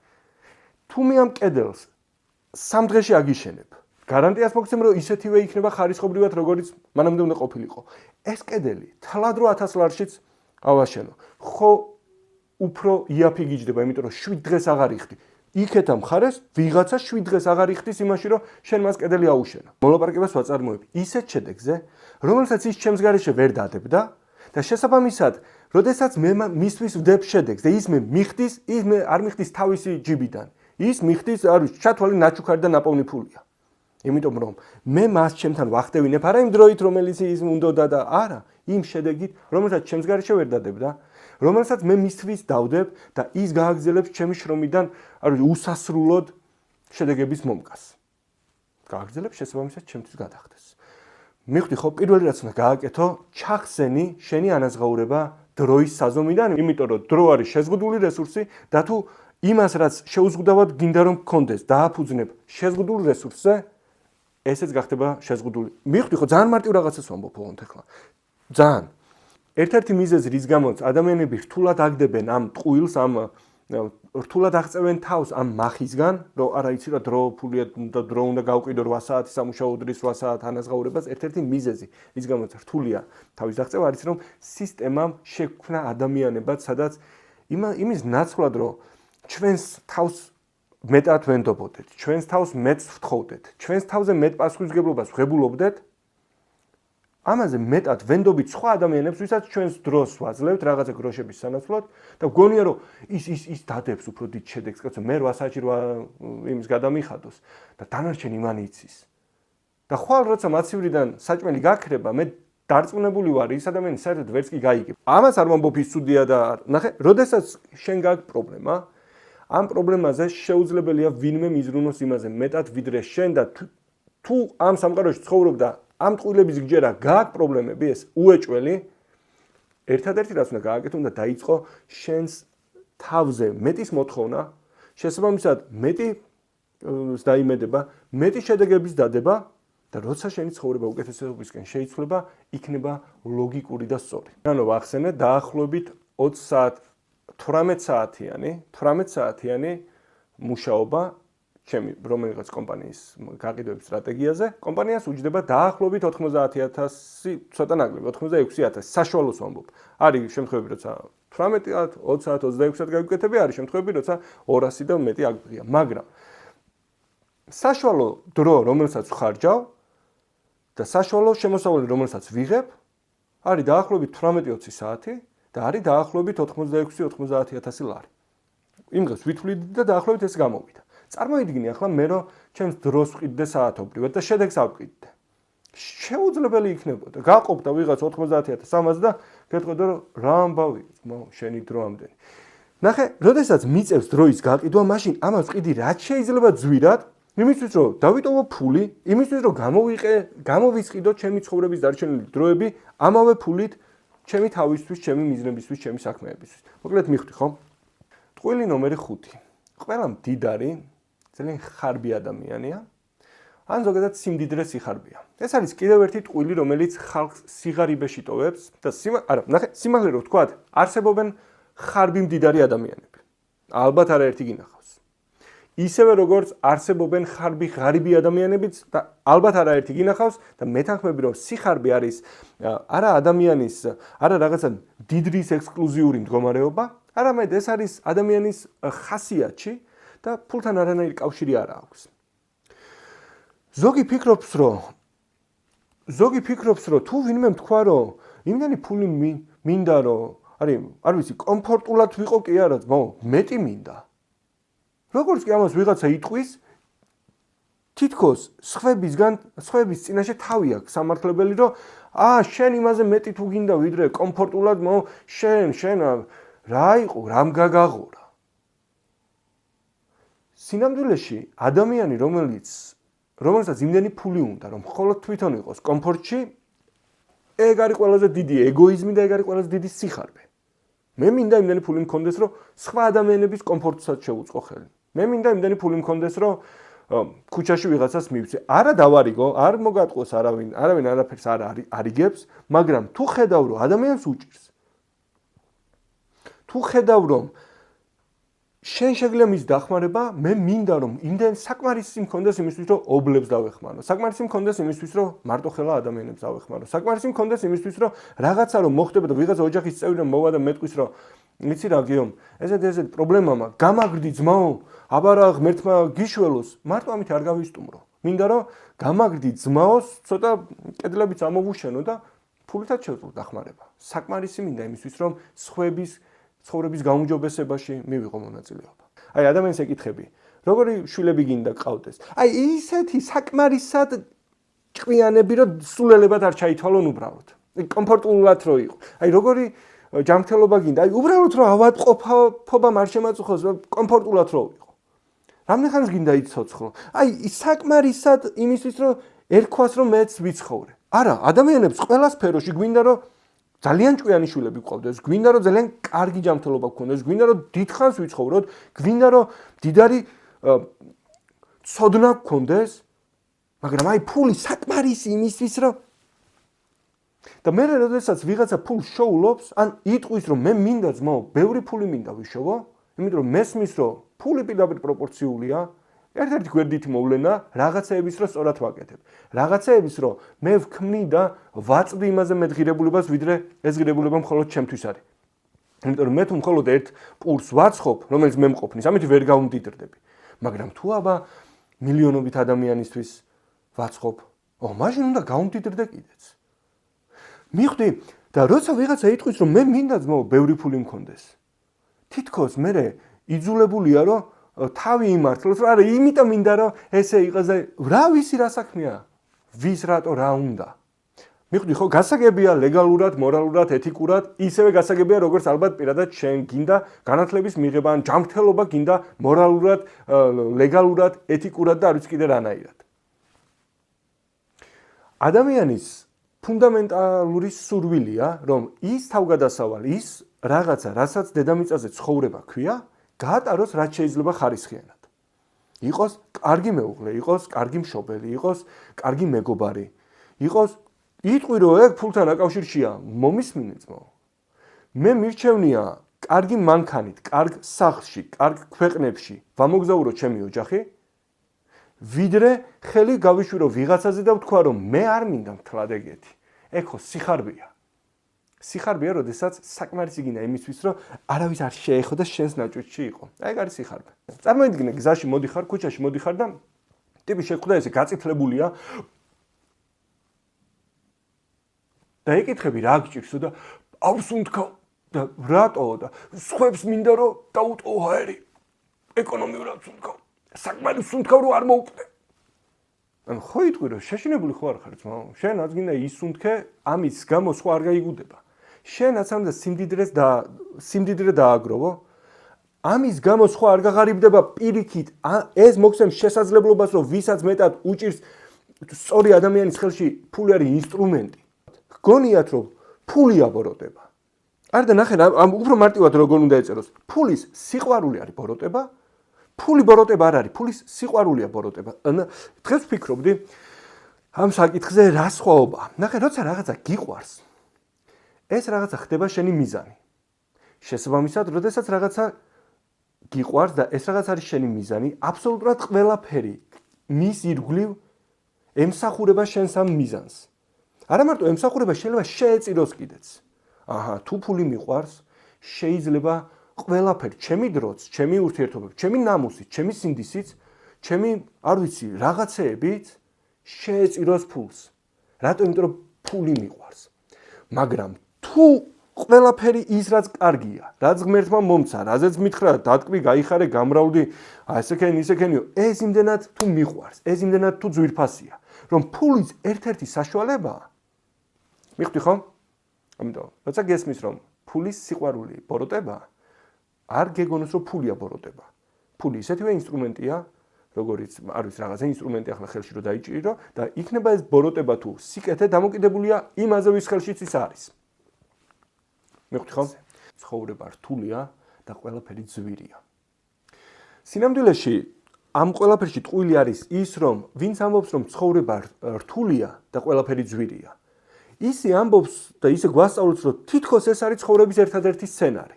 თუ მე ამ კედელს 3 დღეში აგიშენებ, გარანტიას მოგცემ, რომ ისეთივე იქნება ხარისხობრივად, როგორც მანამდე უნდა ყოფილიყო. ეს კედელი თლად რო 1000 ლარშიც ავაშენო. ხო უფრო იაფი გიჯდება, იმიტომ რომ 7 დღეს აღარ იხდი. იქეთა მხარეს ვიღაცა 7 დღეს აღარ იხდის იმაში, რომ შენ მას კედელი აუშენო. მოლაპარაკებას ვაწარმოებ ისეთ შედეგზე, რომელსაც ის ჩემს გარეშე ვერ დადებდა და შესაბამისად, როდესაც მე მისთვის ვდებ შედეგს და ის მე მიხდის, ის მე არ მიხდის თავისი ჯიბიდან. ის მიხდის, არის ჩათვალი ნაჩუქარი და ნაპოვნი ფულია. იმიტომ რომ მე მას ჩემთან ვახტევინებ, არა იმ დროით, რომელიც ის უნდოდა და არა, იმ შედეგით, რომელსაც ჩემს გარეშე ვერ დადებდა, რომელსაც მე მისთვის დავდებ და ის გააგრძელებს ჩემი შრომიდან, არის უსასრულოდ შედეგების მომკას. გააგრძელებს შესაბამისად ჩემთვის გადახდეს. მიხვდი ხო, პირველი რაც უნდა გააკეთო, ჩახსენი შენი ანაზღაურება დროის საზომიდან, იმიტომ რომ დრო არის შეზღუდული რესურსი და თუ იმას რაც შეუზღუდავად გინდა რომ გქონდეს, დააფუძნებ შეზღუდულ რესურსზე, ესეც გახდება შეზღუდული. მიხვდი ხო, ძალიან მარტივ რაღაცას ვამბობ ოღონდ ახლა. ძალიან. ერთ-ერთი მიზეზი რის გამოც ადამიანები რთულად აგდებენ ამ ტყუილს, რთულად აღწევენ თავს ამ მახისგან, რომ არა იცი რა დრო ფულია და დრო უნდა გავყიდო 8 საათი სამუშაო დრის 8 საათ ანაზღაურებას, ერთ-ერთი მიზეზი რის გამოც რთულია თავის აღწევა არის რომ სისტემამ შექმნა ადამიანებად, სადაც იმის ნაცვლად რომ ჩვენს თავს მეტად ვენდობოდეთ, ჩვენს თავს მეტს ვთხოვდეთ, ჩვენს თავზე მეტ პასუხისმგებლობას ვღებულობდეთ, ამაზე მეტად ვენდობით სხვა ადამიანებს, ვისაც ჩვენს დროს ვაძლევთ რაღაცა გროშების სანაცვლოდ და გონია რომ ის დადებს უფრო დიდ შედეგს, კაცო, მე 8 საათში იმის გადამიხადოს და დანარჩენი მან იცის. და ხვალ როცა მაცივრიდან საჭმელი გაქრება, მე დარწმუნებული ვარ, ის ადამიანი საერთოდ ვერც კი გაიგებ. ამას არ ვამბობ ის ცუდია და ნახე, როდესაც შენ გაქვს პრობლემა, ამ პრობლემაზე შეუძლებელია ვინმე მიზრუნოს იმაზე მეტად ვიდრე შენ და თუ ამ სამყაროში ცხოვრობ და ამ ტყუილების გჯერა გააქვს პრობლემები, ეს უეჭველი, ერთადერთი რაც უნდა გააკეთო, უნდა დაიწყო შენს თავზე მეტის მოთხოვნა, შესაბამისად მეტი დაიმედება, მეტი შედეგების დადება და როცა შენი ცხოვრება უკეთესობისკენ შეიცვლება, იქნება ლოგიკური და სწორი. ანუ ვახსენე, დაახლოებით 20 საათ 18 საათიანი მუშაობა ჩემი რომელიღაც კომპანიის გაყიდვების სტრატეგიაზე, კომპანიას უჯდება დაახლოებით 90,000, ცოტა ნაკლები, 86,000 საშუალოს ვამბობ. არის შემთხვევები, როცა 18-ად, 20-ად, 26-ად გავიკეთები, არის შემთხვევები, როცა 200 და მეტი აგვიღია. მაგრამ საშუალო დრო, რომელსაც ვხარჯავ და საშუალო შემოსავალი, რომელსაც ვიღებ, არის დაახლოებით 18-20 საათი და არის დაახლოებით 86-90,000 ლარი. იმ დღეს ვითვლით და დაახლოებით ეს გამოვიდა. წარმოიდგინე ახლა მე რომ ჩემს დროს ვყიდდე საათობრივად და შედეგს ავყიდდე. შეუძლებელი იქნებოდა. გაყოფდა ვიღაც 90,300 და გეტყოდა რომ რა ამბავი, შენი დრო ამდენი. ნახე, როდესაც მიწევს დროის გაყიდვა, მაშინ ამას ვყიდი რაც შეიძლება ძვირად, იმისთვის რომ დავიტოვო ფული, იმისთვის რომ გამოვისყიდო ჩემი ცხოვრების დარჩენილი დროები, ამავე ფულით ჩემი თავისთვის, ჩემი მიზნებისთვის, ჩემი საქმეებისთვის. მოკლედ მიხვდი ხო? ტყუილი ნომერი 5. ყველა მდიდარი ძალიან ხარბი ადამიანია, ან ზოგადად სიმდიდრე სიხარბეა. ეს არის კიდევ ერთი ტყუილი, რომელიც ხალხს სიღარიბეში ტოვებს და სიმაღლე რო ვთქვათ, არსებობენ ხარბი მდიდარი ადამიანები. ალბათ არაერთი გინახავს. ისევე როგორც არსებობენ ხარბი ღარიბი ადამიანებიც და ალბათ არაერთი გინახავს და მეთანხმები რომ სიხარბე არის არა ადამიანის, არა რაღაცა დიდრის ექსკლუზიური მდგომარეობა, არამედ ეს არის ადამიანის ხასიათში და ფულთან არანაირი კავშირი არ აქვს. ზოგი ფიქრობს, რომ თუ ვინმე თქვა, რომ იმდენი ფული მინდა, რომ არ ვიცი, კომფორტულად ვიყო კი არა, მეტი მინდა. როგორც კი ამას ვიღაცა იტყვის, თითქოს სხვების წინაშე თავი აქვს სამართლებელი, რომ შენ იმაზე მეტი თუ გინდა ვიდრე კომფორტულად, შენ რა იყო, რამ გაგაღორა. სინამდვილეში ადამიანი, რომელსაც იმდენი ფული უნდა, რომ მხოლოდ თვითონ იყოს კომფორტში, ეგ არის ყველაზე დიდი ეგოიზმი და ეგ არის ყველაზე დიდი სიხარბე. მე მინდა იმდენი ფული მქონდეს, რომ სხვა ადამიანების კომფორტსაც შევუწყო ხელი. მე მინდა იმდენი ფული მქონდეს, რომ ქუჩაში ვიღაცას მივცე. არა დავარიგო, არ მოგატყოს არავინ არაფერს არ არიგებს, მაგრამ თუ ხედავ, რომ ადამიანს უჭირს, თუ ხედავ, რომ შენ შეგიძლია მის დახმარება, მე მინდა რომ იმდენ საკმარისი მქონდეს იმისთვის, რომ ობლებს დავეხმარო. საკმარისი მქონდეს იმისთვის, რომ მარტოხელა ადამიანებს დავეხმარო. საკმარისი მქონდეს იმისთვის, რომ რაღაცა რომ მოხდება და ვიღაცა ოჯახის წევრი რომ მოვა და მეტყვის, რომ იცი რა გიო, ესეთ პრობლემა მაქვს, გამაგრდი ძმაო, აბა რა ღმერთმა გიშველოს, მარტო ამით არ გავისტუმრო. მინდა რომ გამაგრდი ძმაოს, ცოტა კედლებიც ამოვუშენო და ფულითაც შევძლო დახმარება. საკმარისი მინდა იმისთვის, რომ სხვების ცხოვრების გაუმჯობესებაში მივიღო მონაწილეობა. ადამიანს ეკითხები, როგორი შვილები გინდა გყავდეს? ისეთი საკმარისად ჭკვიანები, რომ სულელებად არ ჩაითვალონ უბრალოდ. კომფორტულად რო იყო. როგორი ჯანმრთელობა გინდა? უბრალოდ რომ ავადმყოფობამ არ შემაწუხოს, კომფორტულად რო იყო. რამდენხანს გინდა იცოცხლო? საკმარისად იმისთვის, რომ ერქვას, რომ მეც ვიცხოვრე. არა, ადამიანებს ყველა სფეროში გვინდა, რომ ძალიან ჭკვიანი შვილები გყავდეს, გვინდა რომ ძალიან კარგი ჯანმრთელობა გქონდეს, გვინდა რომ დიდხანს ვიცხოვროთ, გვინდა რომ დიდარი ცოდნა გქონდეს, მაგრამ ფული საკმარისი იმისთვის, რომ და მე როდესაც ვიღაცა ფულს შოულობს, ან იტყვის, რომ მე მინდა ძმაო, ბევრი ფული მინდა ვიშოვო, იმიტომ რომ მესმის, რომ ფული პირდაპირ პროპორციულია, ერთ-ერთი გვერდითი მოვლენა რაღაცეების რო სწორად ვაკეთებ. რაღაცეების რო მე ვქმნი და ვაწვდი იმაზე მეტ ღირებულებას, ვიდრე ეს ღირებულება მხოლოდ ჩემთვის არის. იმიტომ რომ მე თუ მხოლოდ ერთ პურს ვაცხობ, რომელიც მე მყოფნის, ამით ვერ გავუმდიდრდები. მაგრამ თუ აბა მილიონობით ადამიანისთვის ვაცხობ, მაშინ უნდა გავუმდიდრდე კიდეც. მიხვდი და როცა ვიღაცა იტყვის, რომ მე მინდა ძმაო, ბევრი ფული მქონდეს. თითქოს მე იძულებულია, რომ თავი იმართლოს, არა, იმიტომ მინდა, რომ ესე იყოს და რა ვიცი რა საქმეა? ვის რატო რა უნდა? მიხვდი ხო, გასაგებია ლეგალურად, მორალურად, ეთიკურად, ისევე გასაგებია, როგორც ალბათ პირადად შენ გინდა განათლების მიღება, ან ჯანმრთელობა გინდა მორალურად, ლეგალურად, ეთიკურად და არ ვიცი კიდე რანაირად. ადამიანის ფუნდამენტალური სურვილია, რომ ის თავგადასავალი, ის რაღაცა, რასაც დედამიწაზე ცხოვრება ქვია, გაატაროს რაც შეიძლება ხარისხიანად. იყოს კარგი მეუღლე, იყოს კარგი მშობელი, იყოს კარგი მეგობარი, იყოს იტყვი რომ ეგ ფულთან აკავშირშია, მომისმინე ძმაო. მე მირჩევნია კარგი მანქანით, კარგ სახლში, კარგ ქვეყნებში ვამოგზაურო ჩემი ოჯახი, ვიდრე ხელი გავიშვირო ვიღაცაზე და ვთქვა რომ მე არ მინდა მთლად ეგეთი. ეგ ხო სიხარბეა. სიხარბეა, როდესაც საკმარისი გინდა იმისთვის, რომ არავის არ შეეხო და შენს ნაჭუჭში იყო. ეგ არის სიხარბე. წარმოიდგინე, გზაში მოდიხარ, ქუჩაში მოდიხარ და ტიპი შეხვდა ესე გაწითლებულია და ეკითხები რა გჭირსო და ავს უნთქავ და რატო და სხვებს მინდა რომ დაუტყო ჰაერი ეკონომიურად უნთქავ საკმარისად უნთქავ რომ არ მოუწდე ანუ ხო იტყვი რომ შეშინებული ხო არ ხარ ძმა შენაც გინდა ისუნთქე ამის გამო სხვა არ გაიგუდება შენაც ამდა სიმდიდრე დააგროვო ამის გამო სხვა არ გაღარიბდება პირიქით ეს მოგცემს შესაძლებლობას რომ ვისაც მეტად უჭირს სწორი ადამიანის ხელში ფული არის ინსტრუმენტი გონიათ რომ ფული აბოროტება არ და ნახე ამ უფრო მარტივად როგორ უნდა ეწეროს ფულის სიყვარული არის ბოროტება ფული ბოროტება არ არის ფულის სიყვარულია ბოროტება დღეს ვფიქრობდი ამ საკითხზე რა სხვაობაა ნახე როცა რაღაცა გიყვარს ეს რაღაცა ხდება შენი მიზანი შესაბამისად როდესაც რაღაცა გიყვარს და ეს რაღაც არის შენი მიზანი აბსოლუტურად ყველაფერი მის ირგვლივ ემსახურება შენს ამ მიზანს არა მარტო ემსახურება შეიძლება შეეწიროს კიდეც აჰა თუ ფული მიყვარს შეიძლება ყველაფერი ჩემი დროც ჩემი ურთიერთობები ჩემი ნამუსით ჩემი სინდისით ჩემი არ ვიცი რაღაცეებით შეეწიროს ფულს რატო იმიტომ რომ ფული მიყვარს მაგრამ თუ ყველაფერი ის რაც კარგია რაც ღმერთმა მომცა რაზეც მითხრა დატკბი გაიხარე გამრავლდი ესექენიო ეს იმდენად თუ მიყვარს ეს იმდენად თუ ძვირფასია რომ ფულის ერთ-ერთი საშუალებაა მიხვდი ხო ამიტომ როცა გესმის რომ ფულის სიყვარული ბოროტება არ გეგონოს რომ ფულია ბოროტება ფული ისეთივე ინსტრუმენტია როგორიც არ ვიცი რაღაცა ინსტრუმენტი ახლა ხელში რო დაიჭირო და იქნება ეს ბოროტება თუ სიკეთე დამოკიდებულია იმაზე ვის ხელშიც ის არის მიხვდი ხო ცხოვრება რთულია და ყველაფერი ძვირია სინამდვილეში ამ ყველაფერში ტყუილი არის ის რომ ვინც ამბობს რომ ცხოვრება რთულია და ყველაფერი ძვირია ისი ამბობს და ისე გვასწავლებს რომ თითქოს ეს არის ცხოვრების ერთადერთი სცენარი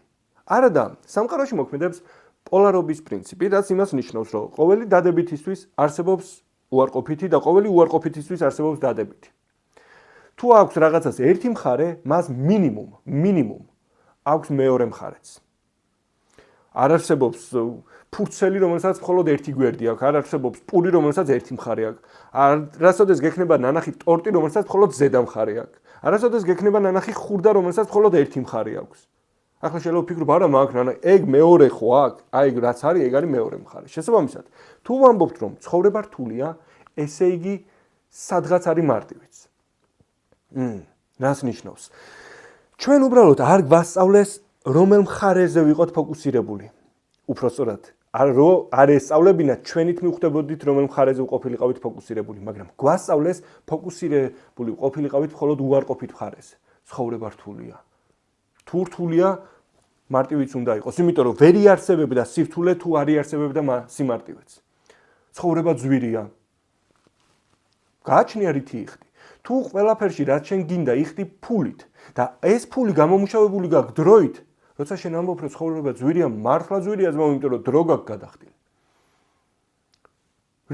არადა სამყაროში მოქმედებს პოლარობის პრინციპი რაც იმას ნიშნავს რომ ყოველი დადებითისთვის არსებობს უარყოფითი და ყოველი უარყოფითისთვის არსებობს დადებითი თუ აქვს რაღაცას ერთი მხარე მას მინიმუმ აქვს მეორე მხარეც არ არსებობს ფურცელი რომელსაც მხოლოდ ერთი გვერდი აქვს არ არსებობს პური რომელსაც ერთი მხარე აქვს არასოდეს გექნება ნანახი ტორტი რომელსაც მხოლოდ ზედა მხარე აქვს არასოდეს გექნება ნანახი ხურდა რომელსაც მხოლოდ ერთი მხარე აქვს ახლა შეიძლება ვფიქრობ არა მაგ ნანა ეგ მეორე ხო აქვს აი რაც არის ეგ არის მეორე მხარე შესაბამისად თუ ვამბობთ რომ ცხოვრება რთულია ესე იგი სადღაც არის მარტივიც რას ნიშნავს ჩვენ უბრალოდ არ გვასწავლეს რომელ მხარეზე ვიყოთ ფოკუსირებული უпростоრად არ ესწავლებინა ჩვენით მივხვდებოდით რომელ მხარეზე ვყოფილიყავით ფოკუსირებული მაგრამ გვასწავლეს ფოკუსირებული ვყოფილიყავით მხოლოდ უარყოფით მხარეზე ცხოვრება რთულია თუ რთულია მარტივიც უნდა იყოს იმიტომ რომ ვერ იარსებებდა სირთულე თუ არ იარსებებდა სიმარტივეც ცხოვრება ძვირია გააჩნია რითი იხდი თუ ყველაფერში რაც შენ გინდა იხდი ფულით და ეს ფული გამომუშავებული გაქვს დროით როცა შენ ამბობ რომ ცხოვრება ძვირია მართლა ძვირია ძმაო იმიტომ რომ დრო გაქვს გადახდილი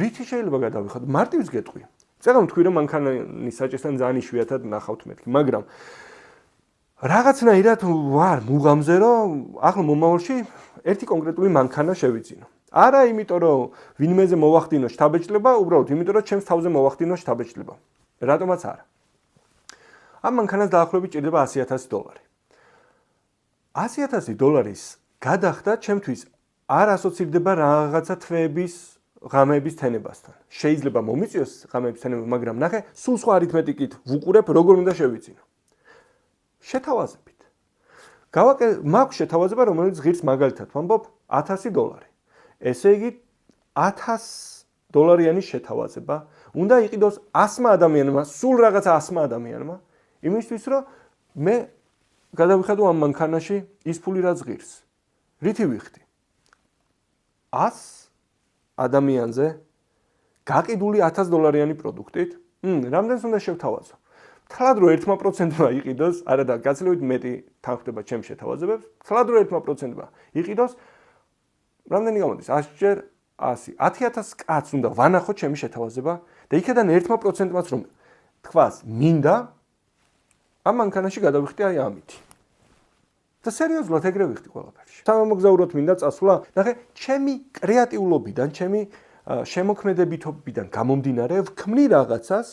რითი შეიძლება გადავიხადო მარტივს გეტყვი წერა თქვი რომ მანქანის საჭესთან ძალიან იშვიათად ნახავთ მეთქი მაგრამ რაღაცნაირად ვარ მუღამზე რომ ახლა მომავალში ერთი კონკრეტული მანქანა შევიძინო არა იმიტომ რომ ვინმეზე მოვახდინო შთაბეჭდილება უბრალოდ იმიტომ რომ ჩემს თავზე მოვახდინო შთაბეჭდილება რატომაც არა ამ მანქანას დაახლოებით ჭირდება $100,000 $100,000 გადახდა ჩემთვის არ ასოცირდება რაღაცა თვეების ღამეების თენებასთან შეიძლება მომიწიოს ღამეების თენება მაგრამ ნახე სულ სხვა არითმეტიკით ვუყურებ როგორ უნდა შევიძინო შეთავაზებით მაქვს შეთავაზება რომელიც ღირს მაგალითად ვამბობ $1,000 ესე იგი $100,000-იანი შეთავაზება უნდა იყიდოს 100 ადამიანმა სულ რაღაცა 100 ადამიანმა იმისთვის რომ მე გადავიხადო ამ მანქანაში ის ფული რაც ღირს რითი ვიხდი 100 ადამიანზე გაყიდული $1,000-იანი პროდუქტით რამდენს უნდა შევთავაზო თლად რო 1%-მა იყიდოს, არა და გაცილებით მეტი თანხმდება ჩემს შეთავაზებებს, თლად რო 1%-მა იყიდოს, რამდენი გამოდის? 100 ჯერ 100. 10000 კაცს უნდა ვანახოთ ჩემი შეთავაზება და იქედან 1%-მაც რომ თქვას, მინდა ამ მანქანაში გადავიხდი აი ამით. და სერიოზულად ეგრე ვიხდი ყველაფერში. სამომგზავროდ მინდა წასვლა, ნახე, ჩემი კრეატიულობიდან, ჩემი შემოქმედებითობიდან გამომდინარე ვქმნი რაღაცას,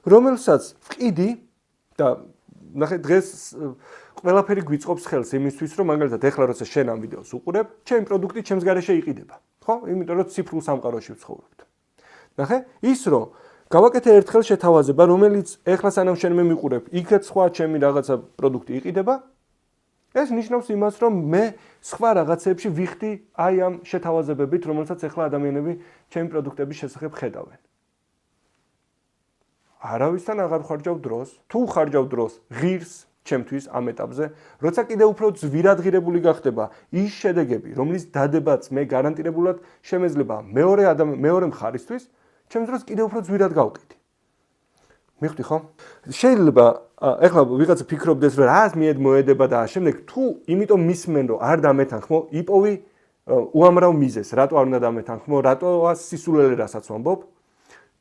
რომელსაც ვყიდი და ნახე დღეს ყველაფერი გვიწყობს ხელს იმისთვის, რომ მაგალითად ეხლა როცა შენ ამ ვიდეოს უყურებ, ჩემი პროდუქტი ჩემს გარეშე იყიდება, ხო? იმიტომ რომ ციფრულ სამყაროში ვცხოვრობთ. ნახე, ის რომ გავაკეთე ერთხელ შეთავაზება, რომელიც ეხლა სანამ შენ მე მიყურებ, იქაც სხვა ჩემი რაღაცა პროდუქტი იყიდება, ეს ნიშნავს იმას, რომ მე სხვა რაღაცებში ვიხდი აი ამ შეთავაზებებით, რომელსაც ეხლა ადამიანები ჩემი პროდუქტების შესახებ ხედავენ. არავისთან აღარ ხარჯავ დროს, თუ ხარჯავ დროს ღირს ჩემთვის ამ ეტაპზე, როცა კიდევ უფრო ძვირადღირებული გახდება ის შედეგები, რომლის დადებაც მე გარანტირებულად შემეძლება მეორე მხარისთვის, ჩემს დროს კიდევ უფრო ძვირად გავყიდი. მიხდი ხო? შეიძლება ეხლა ვიღაცა ფიქრობდეს, რომ რას მოედება და შემდეგ თუ იმიტომ მისმენ, რომ არ დამეთანხმო, იპოვი უამრავ მიზეზს, რატო არ უნდა დამეთანხმო, რატო სისულელე რასაც ვამბობ,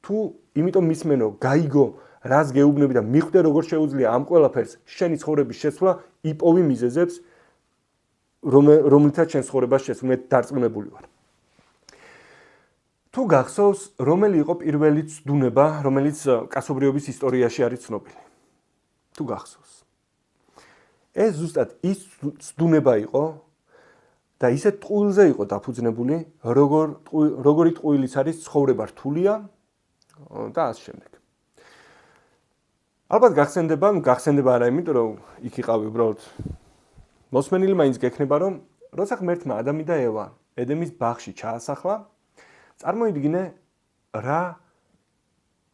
თუ იმიტომ მისმენ, რომ გაიგო რას გეუბნები და მიხვდე როგორ შეუძლია ამ ყველაფერს შენი ცხოვრების შეცვლა, იპოვი მიზეზებს, რომლითაც შენ ცხოვრებას შეცვლი დარწმუნებული ვარ. თუ გახსოვს, რომელი იყო პირველი ცდუნება, რომელიც კაცობრიობის ისტორიაში არის ცნობილი? თუ გახსოვს. ეს ზუსტად ის ცდუნება იყო და ისეთ ტყუილზე იყო დაფუძნებული, როგორი ტყუილის არის ცხოვრება რთულია და ასე შემდეგ. ალბათ გახსენდება არა იმიტომ, რომ იქ იყავი უბრალოდ მოსმენილი მაინც გექნება, რომ როცა ღმერთმა ადამი და ევა ედემის ბაღში ჩაასახლა, წარმოიდგინე რა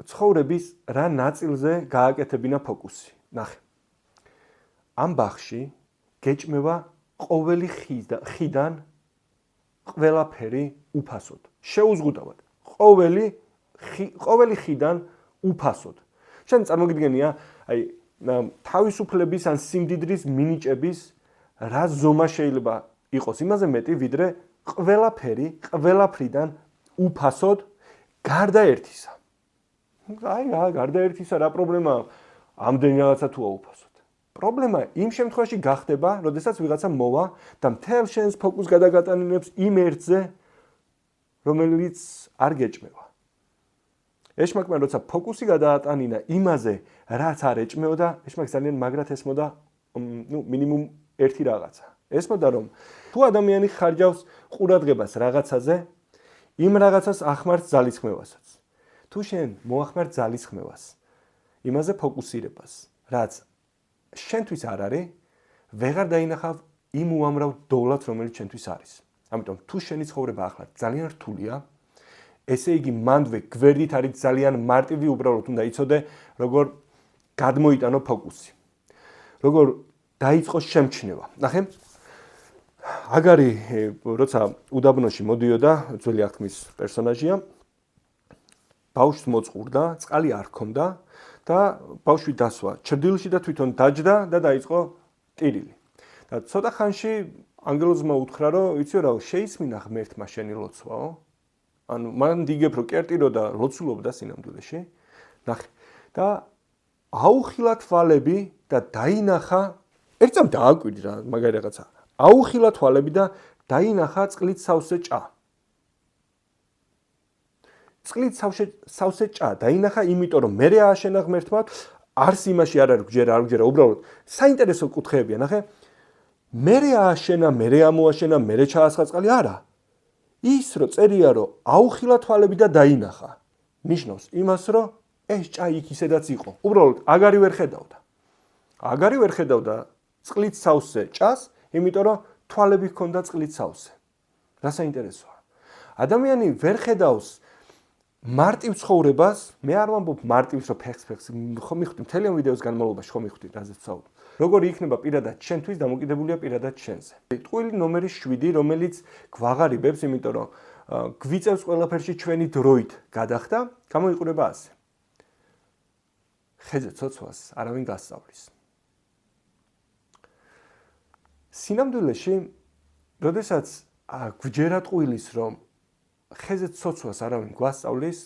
ცხოვრების რა ნაწილზე გააკეთებინა ფოკუსი. ნახე. ამ ბაღში გეჭმევა ყოველი ხიდან ყველაფერი უფასოდ. შეუზღუდავად. ყოველი ხიდან უფასოდ. შენ წარმოგიდგენია, აი თავისუფლების ან სიმდიდრის მინიჭების რა ზომა შეიძლება იყოს იმაზე მეტი, ვიდრე ყველაფერი ყველაფრიდან უფასოდ გარდა ერთისა. აი რა, გარდა ერთისა რა პრობლემაა? ამდენი რაღაცა თუა უფასოდ. პრობლემა იმ შემთხვევაში გახდება, როდესაც ვიღაცა მოვა და მთელ შენს ფოკუსს გადაგატანებს იმ ერთზე, რომელიც არ გეჭმევა. ეშმაკმა როცა ფოკუსი გადაატანინა იმაზე, რაც არ ეჭმეოდა, ეშმაკს ძალიან მაგრად ესმოდა, მინიმუმ ერთი რაღაცა. ესმოდა რომ თუ ადამიანი ხარჯავს ყურადღებას რაღაცაზე, იმ რაღაცას ახმართ ძალისხმევასაც. თუ შენ მოახმარ ძალისხმევას, იმაზე ფოკუსირებას, რაც შენთვის არ არის, ვეღარ დაინახავ იმ უამრავ დოვლად, რომელიც შენთვის არის. ამიტომ თუ შენი ცხოვრება ახლა ძალიან რთულია, ესე იგი მანდვე გვერდით არის ძალიან მარტივი, უბრალოდ უნდა იცოდე, როგორ გადმოიტანო ფოკუსი. როგორ დაიწყო შემჩნევა. ნახე, აგარი როცა უდაბნოში მოდიოდა, ძველი აღთქმის პერსონაჟია, ბავშვს მოწყურდა, წყალი არ ჰქონდა და ბავშვი დასვა ჩრდილში და თვითონ დაჯდა და დაიწყო ტირილი. და ცოტა ხანში ანგელოზმა უთხრა, რომ იცი რა, შეისმინა ღმერთმა შენი ლოცვაო. ანუ მან იგებ რომ კერტირო და ლოცულობდა სინამდვილეში. ნახე. და აუხილა თვალები და დაინახა, ერთამ დააკვირდი რა, მაგარი რაღაცა. აუხილა თვალები და დაინახა წყლით სავსე ჭა. წყლით სავსე ჭა დაინახა, იმიტომ რომ მე ააშენა ღმერთმა, არს იმაში არ არის გჯერა, უბრალოდ საინტერესო კუთხეებია, ნახე. მე ააშენა, მე ამოაშენა, მე ჩაასხა წყალი, არა. ის რო წერია, რომ აუხილა თვალები და დაინახა. ნიშნავს იმას, რომ ეს ჭა იქ ისედაც იყო. უბრალოდ აგარი ვერ ხედავდა. აგარი ვერ ხედავდა წყლით სავსე ჭას, იმიტომ რომ თვალები ჰქონდა წყლით სავსე. რა საინტერესოა. ადამიანი ვერ ხედავს მარტივ ცხოვრებას, მე არ ვამბობ მარტივს, რომ ფეხს, ხო მიხვდი მთელი ამ ვიდეოს განმავლობაში, ხო მიხვდი რაზეც ვსაუბრობ. როგორი იქნება პირადად შენთვის დამოკიდებულია პირადად შენზე. ტყუილი ნომერი 7, რომელიც გვაღარიბებს, იმიტომ რომ გვიწევს ყველაფერში ჩვენი დროით გადახდა, გამოიყურება ასე. ხეზე ცოცვას არავინ გასწავლის. სინამდვილეში, როდესაც გვჯერათ ყვილის, რომ ხეზე ცოცვას არავინ გვასწავლის,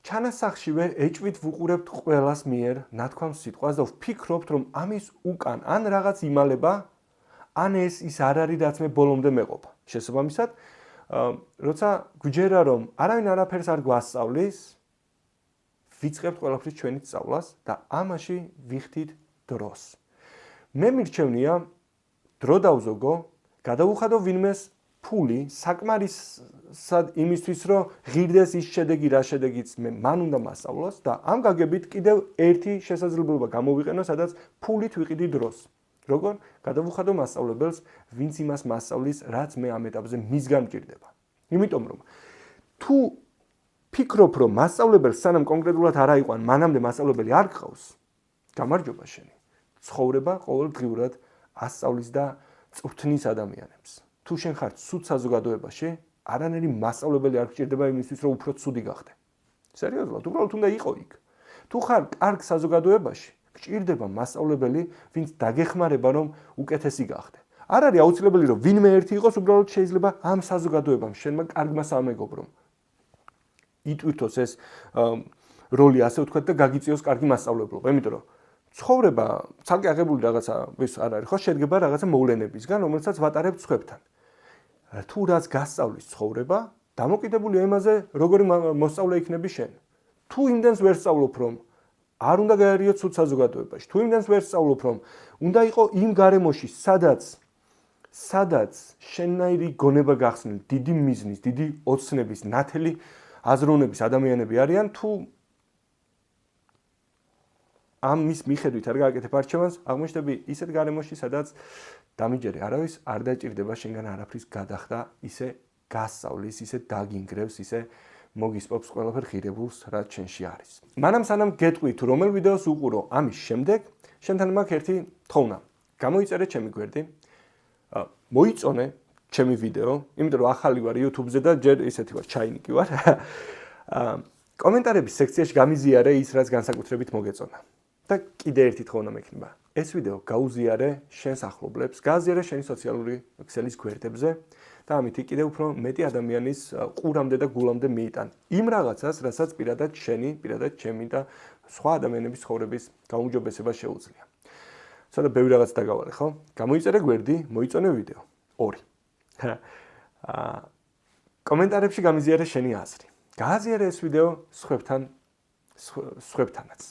ჩანასახშივე ეჭვით ვუყურებთ ყველას მიერ ნათქვამ სიტყვას და ვფიქრობთ, რომ ამის უკან ან რაღაც იმალება, ან ეს ის არ არის, რაც მე ბოლომდე მეყოფა. შესაბამისად, როცა გვჯერა, რომ არავინ არაფერს არ გვასწავლის, ვიწყებთ ყველაფრის ჩვენი სწავლას და ამაში ვიხდით დროს. მე მირჩევნია დრო დავზოგო, გადავუხადო ვინმეს ფული საკმარისად იმისთვის, რომ ღირდეს ის შედეგი, რა შედეგიც მე მან უნდა მასწავლოს და ამ გაგებით კიდევ ერთი შესაძლებლობა გამოვიყენო, სადაც ფულით ვიყიდი დროს. როგორ? გადავუხადო მასწავლებელს, ვინც იმას მასწავლის, რაც მე ამ ეტაპზე მისგან მჭირდება. იმიტომ რომ თუ ფიქრობ, რომ მასწავლებელს სანამ კონკრეტულად არ აიყვან, მანამდე მასწავლებელი არ გყავს, გამარჯობა შენი. ცხოვრება ყოველდღიურად ასწავლის და წვრთნის ადამიანებს. თუ შენ ხარ ცუდ საზოგადოებაში, არანაირი მასწავლებელი არ გჭირდება იმისთვის, რომ უფრო ცუდი გახდე. სერიოზულად, უბრალოდ უნდა იყო იქ. თუ ხარ კარგ საზოგადოებაში, გჭირდება მასწავლებელი, ვინც დაგეხმარება, რომ უკეთესი გახდე. არ არის აუცილებელი, რომ ვინმე ერთი იყოს, უბრალოდ შეიძლება ამ საზოგადოებამ შენმა კარგმა სამეგობრომ იტვირთოს ეს როლი, ასე ვთქვათ, და გაგიწიოს კარგი მასწავლებლობა. იმიტომ რომ ცხოვრება ცალკე აღებული რაღაცა ის არ არის, ხო, შედგება რაღაცა მოვლენებისგან, რომელსაც ვატარებთ სხვებთან. თუ რაც გასწავლის ცხოვრება, დამოკიდებულია იმაზე, როგორი მოსწავლე იქნები შენ. თუ იმდენს ვერ სწავლობ, რომ არ უნდა გაერიო ცუდ საზოგადოებაში. თუ იმდენს ვერ სწავლობ, რომ უნდა იყო იმ გარემოში, სადაც შენნაირი გონება გახსნილი, დიდი მიზნის, დიდი ოცნების, ნათელი აზროვნების ადამიანები არიან, თუ ამის მიხედვით არ გააკეთებ არჩევანს, აღმოჩნდები ისეთ გარემოში, სადაც დამიჯერე არავის არ დაჭირდება შენგან არაფრის გადახდა, ისე გასწავლის, ისე დაგინგრევს, ისე მოგისპობს ყველაფერ ღირებულს, რაც შენში არის. მანამ სანამ გეტყვი თუ რომელ ვიდეოს უყურო ამის შემდეგ, შენთან მაქვს ერთი თხოვნა. გამოიწერე ჩემი გვერდი, მოიწონე ჩემი ვიდეო, იმიტომ რომ ახალი ვარ YouTube-ზე და ჯერ ისეთი ვარ, ჩაინიკი ვარ. კომენტარების სექციაში გამიზიარე ის, რაც განსაკუთრებით მოგეწონა. და კიდე ერთი თხოვნა მექნება. ეს ვიდეო გაუზიარე შენს ახლობლებს, გააზიარე შენი სოციალური ქსელის გვერდებზე და ამით კიდევ უფრო მეტი ადამიანის ყურამდე და გულამდე მიიტან. იმ რაღაცას, რასაც პირადად შენი, პირადად ჩემი და სხვა ადამიანების ცხოვრების გაუმჯობესება შეუძლია. ცოტა ბევრი რაღაც დაგავალე, ხო? გამოიწერე გვერდი, მოიწონე ვიდეო. 2. კომენტარებში გამიზიარე შენი აზრი. გააზიარე ეს ვიდეო სხვებთანაც.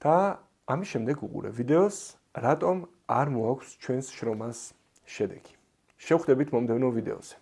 და ამის შემდეგ უყურე ვიდეოს, რატომ არ მოაქვს ჩვენს შრომას შედეგი. შევხვდებით მომდევნო ვიდეოზე.